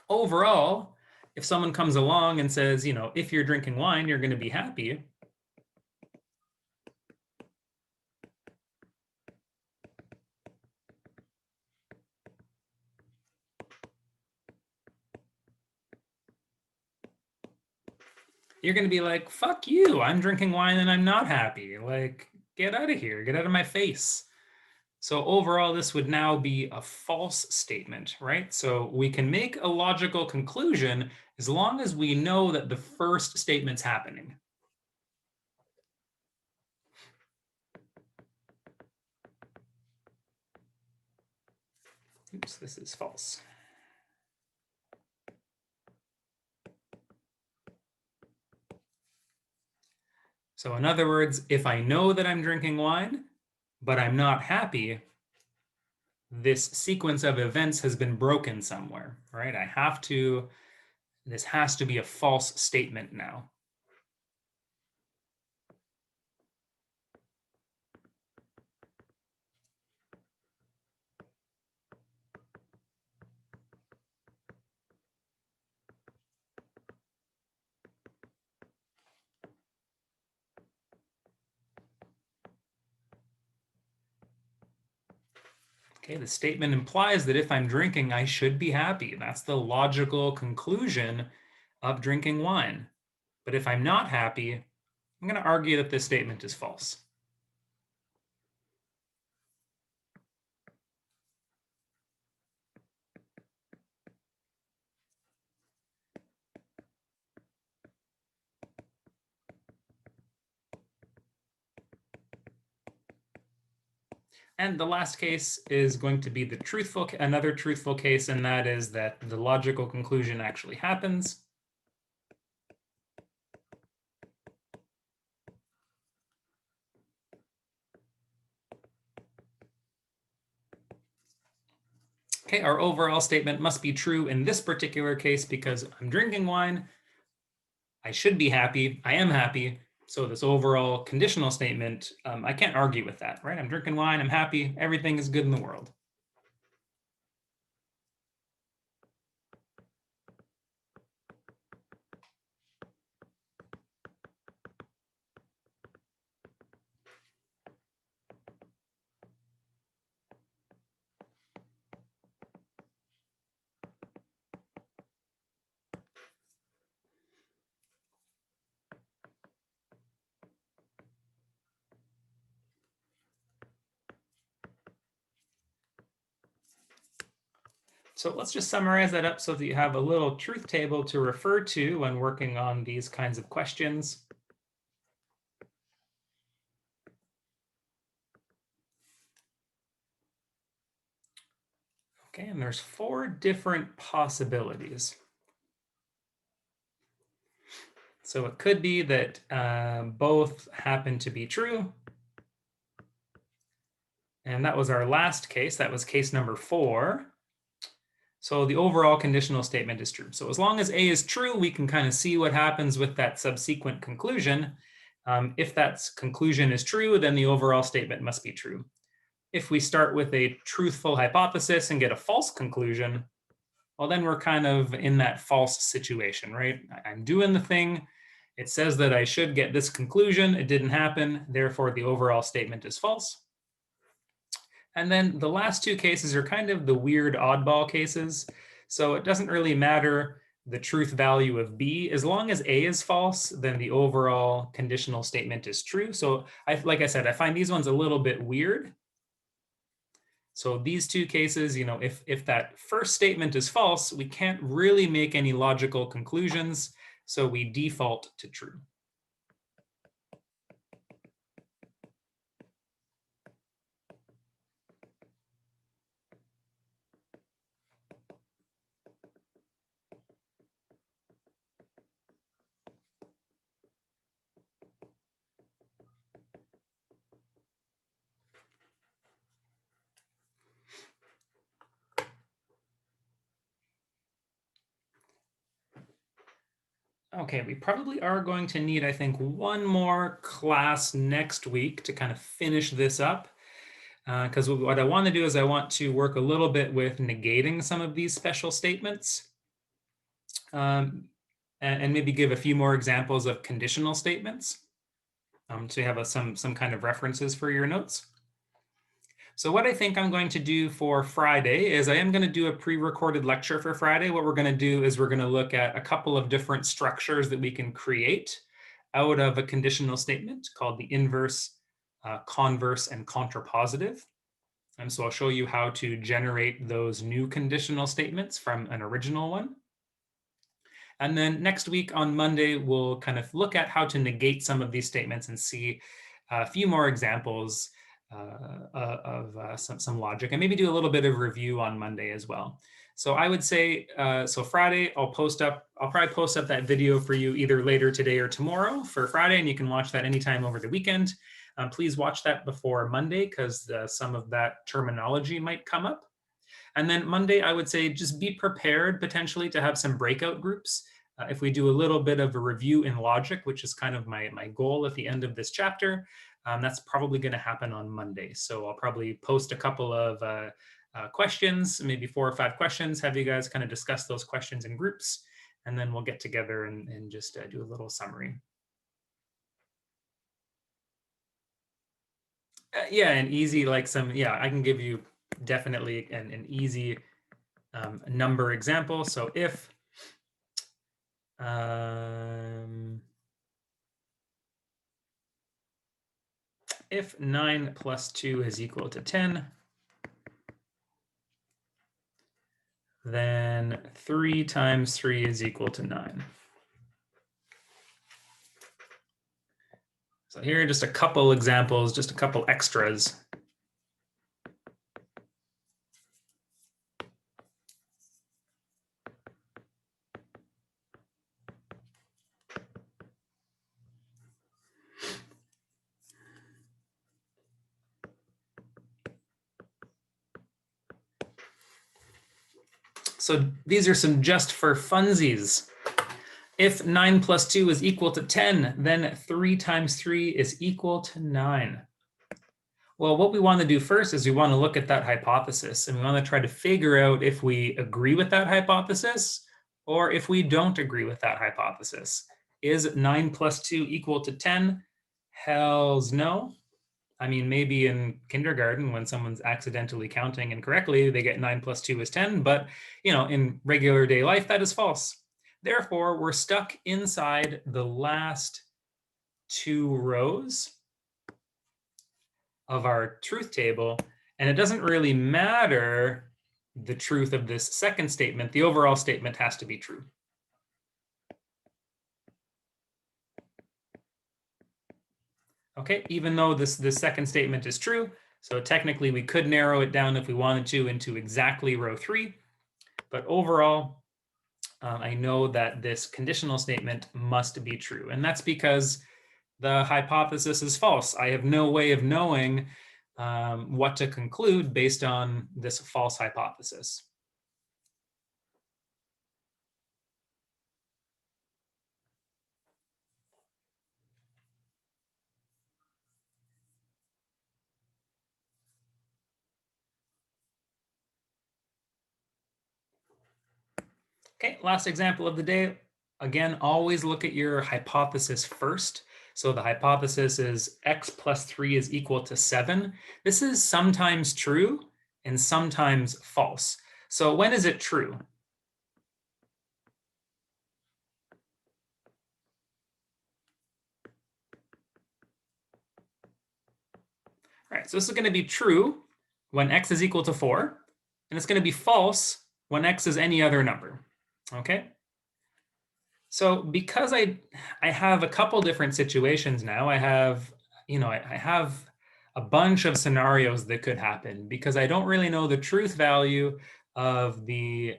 Speaker 1: Overall, if someone comes along and says, if you're drinking wine, you're going to be happy. You're going to be like, fuck you, I'm drinking wine and I'm not happy. Like, get out of here, get out of my face. So overall, this would now be a false statement, right? So we can make a logical conclusion as long as we know that the first statement's happening. Oops, this is false. So in other words, if I know that I'm drinking wine, but I'm not happy, this sequence of events has been broken somewhere, right? This has to be a false statement now. Okay, the statement implies that if I'm drinking, I should be happy. That's the logical conclusion of drinking wine. But if I'm not happy, I'm going to argue that this statement is false. And the last case is going to be another truthful case, and that is that the logical conclusion actually happens. Okay, our overall statement must be true in this particular case because I'm drinking wine. I should be happy. I am happy. So this overall conditional statement, I can't argue with that, right? I'm drinking wine. I'm happy. Everything is good in the world. So let's just summarize that up so that you have a little truth table to refer to when working on these kinds of questions. Okay, and there's 4 different possibilities. So it could be that both happen to be true. And that was our last case. That was case number 4. So the overall conditional statement is true. So as long as A is true, we can kind of see what happens with that subsequent conclusion. If that conclusion is true, then the overall statement must be true. If we start with a truthful hypothesis and get a false conclusion, well, then we're kind of in that false situation, right? I'm doing the thing. It says that I should get this conclusion. It didn't happen. Therefore, the overall statement is false. And then the last 2 cases are kind of the weird oddball cases. So it doesn't really matter the truth value of B. As long as A is false, then the overall conditional statement is true. So like I said, I find these ones a little bit weird. So these 2 cases, if that first statement is false, we can't really make any logical conclusions. So we default to true. Okay, we probably are going to need, I think, one more class next week to kind of finish this up. Because what I want to do is I want to work a little bit with negating some of these special statements, and maybe give a few more examples of conditional statements, so you have some kind of references for your notes. So what I think I'm going to do for Friday is I am going to do a pre-recorded lecture for Friday. What we're going to do is we're going to look at a couple of different structures that we can create out of a conditional statement called the inverse, converse, and contrapositive. And so I'll show you how to generate those new conditional statements from an original one. And then next week on Monday, we'll kind of look at how to negate some of these statements and see a few more examples of some logic, and maybe do a little bit of review on Monday as well. So I would say, so Friday, I'll probably post up that video for you either later today or tomorrow for Friday, and you can watch that anytime over the weekend. Please watch that before Monday because some of that terminology might come up. And then Monday, I would say just be prepared potentially to have some breakout groups. If we do a little bit of a review in logic, which is kind of my goal at the end of this chapter, that's probably going to happen on Monday. So I'll probably post a couple of questions, maybe 4 or 5 questions, have you guys kind of discuss those questions in groups, and then we'll get together and just do a little summary. Yeah, an easy, like I can give you definitely an easy number example. So if 9 plus 2 is equal to 10, then 3 times 3 is equal to 9. So here are just a couple examples, just a couple extras. So these are some just for funsies. If 9 plus 2 is equal to 10, then 3 times 3 is equal to 9. Well, what we want to do first is we want to look at that hypothesis, and we want to try to figure out if we agree with that hypothesis or if we don't agree with that hypothesis. Is 9 plus 2 equal to 10? Hells no. I mean, maybe in kindergarten when someone's accidentally counting incorrectly, they get 9 plus 2 is 10, but in regular day life, that is false. Therefore, we're stuck inside the last 2 rows of our truth table, and it doesn't really matter the truth of this second statement, the overall statement has to be true. Okay, even though this second statement is true, so technically we could narrow it down if we wanted to into exactly row 3, but overall, I know that this conditional statement must be true. And that's because the hypothesis is false. I have no way of knowing what to conclude based on this false hypothesis. Okay, last example of the day. Again, always look at your hypothesis first. So the hypothesis is x plus 3 is equal to 7. This is sometimes true and sometimes false. So when is it true? All right, so this is going to be true when x is equal to 4, and it's going to be false when x is any other number. Okay? So because I have a couple different situations now, I have a bunch of scenarios that could happen because I don't really know the truth value of the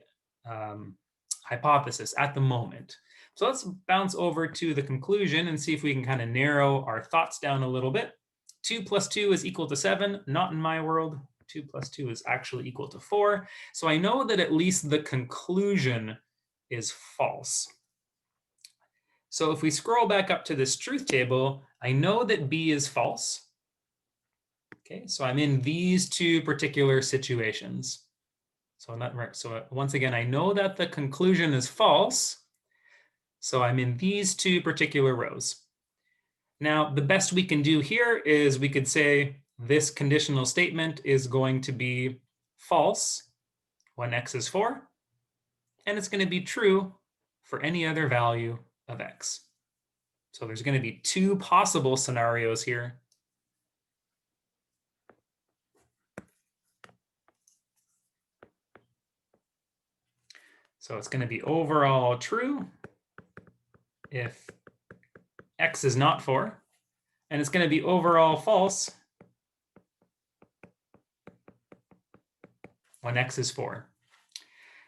Speaker 1: hypothesis at the moment. So let's bounce over to the conclusion and see if we can kind of narrow our thoughts down a little bit. 2 plus 2 is equal to 7. Not in my world. 2 plus 2 is actually equal to 4. So I know that at least the conclusion is false. So if we scroll back up to this truth table, I know that B is false. Okay, so I'm in these two particular situations. So once again, I know that the conclusion is false. So I'm in these two particular rows. Now, the best we can do here is we could say this conditional statement is going to be false when x is 4, and it's going to be true for any other value of x. So there's going to be two possible scenarios here. So it's going to be overall true if x is not 4, and it's going to be overall false when x is 4.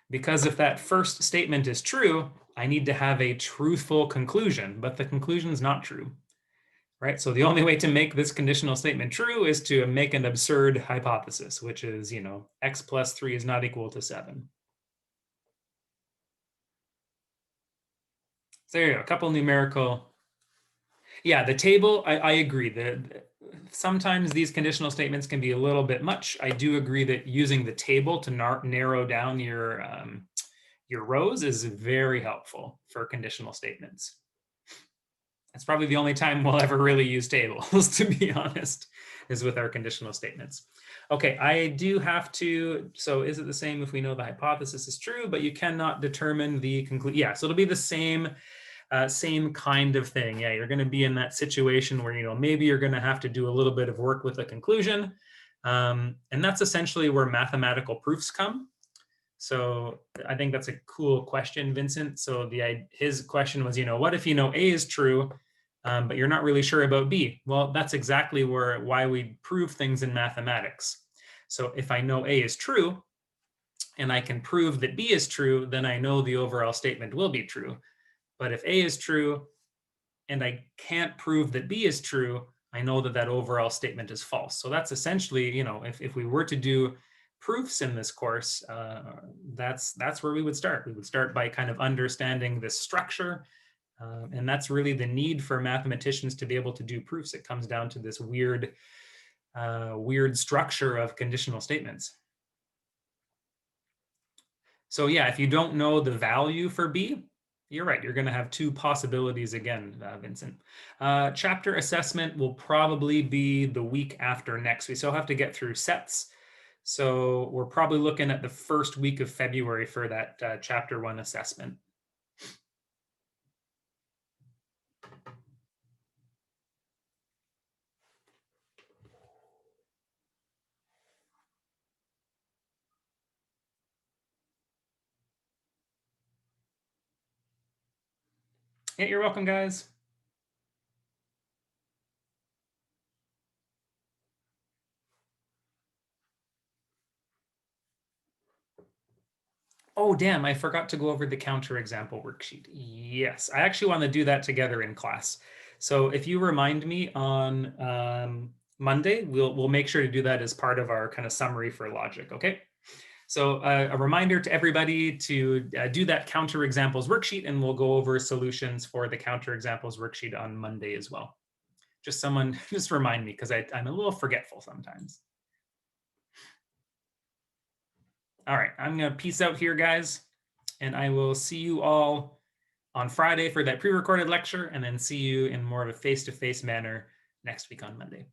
Speaker 1: Because if that first statement is true, I need to have a truthful conclusion, but the conclusion is not true, right? So the only way to make this conditional statement true is to make an absurd hypothesis, which is, x plus 3 is not equal to 7. So there you go, a couple numerical. Yeah, the table, I agree that sometimes these conditional statements can be a little bit much. I do agree that using the table to narrow down your rows is very helpful for conditional statements. That's probably the only time we'll ever really use tables, to be honest, is with our conditional statements. Okay, I do have to, so is it the same if we know the hypothesis is true, but you cannot determine the conclusion? Yeah, so it'll be the same kind of thing. Yeah, you're going to be in that situation where, maybe you're going to have to do a little bit of work with a conclusion. And that's essentially where mathematical proofs come. So I think that's a cool question, Vincent. So his question was, what if A is true, but you're not really sure about B? Well, that's exactly why we prove things in mathematics. So if I know A is true, and I can prove that B is true, then I know the overall statement will be true. But if A is true, and I can't prove that B is true, I know that overall statement is false. So that's essentially, if we were to do proofs in this course, that's where we would start. We would start by kind of understanding this structure. And that's really the need for mathematicians to be able to do proofs. It comes down to this weird structure of conditional statements. So yeah, if you don't know the value for B, you're right. You're going to have two possibilities again, Vincent. Chapter assessment will probably be the week after next. We still have to get through sets. So we're probably looking at the first week of February for that chapter 1 assessment. Yeah, you're welcome, guys. Oh, damn, I forgot to go over the counterexample worksheet. Yes, I actually want to do that together in class. So if you remind me on Monday, we'll make sure to do that as part of our kind of summary for logic, okay? So a reminder to everybody to do that counterexamples worksheet, and we'll go over solutions for the counterexamples worksheet on Monday as well. Just someone, just remind me, because I'm a little forgetful sometimes. All right, I'm gonna peace out here, guys, and I will see you all on Friday for that pre-recorded lecture, and then see you in more of a face-to-face manner next week on Monday.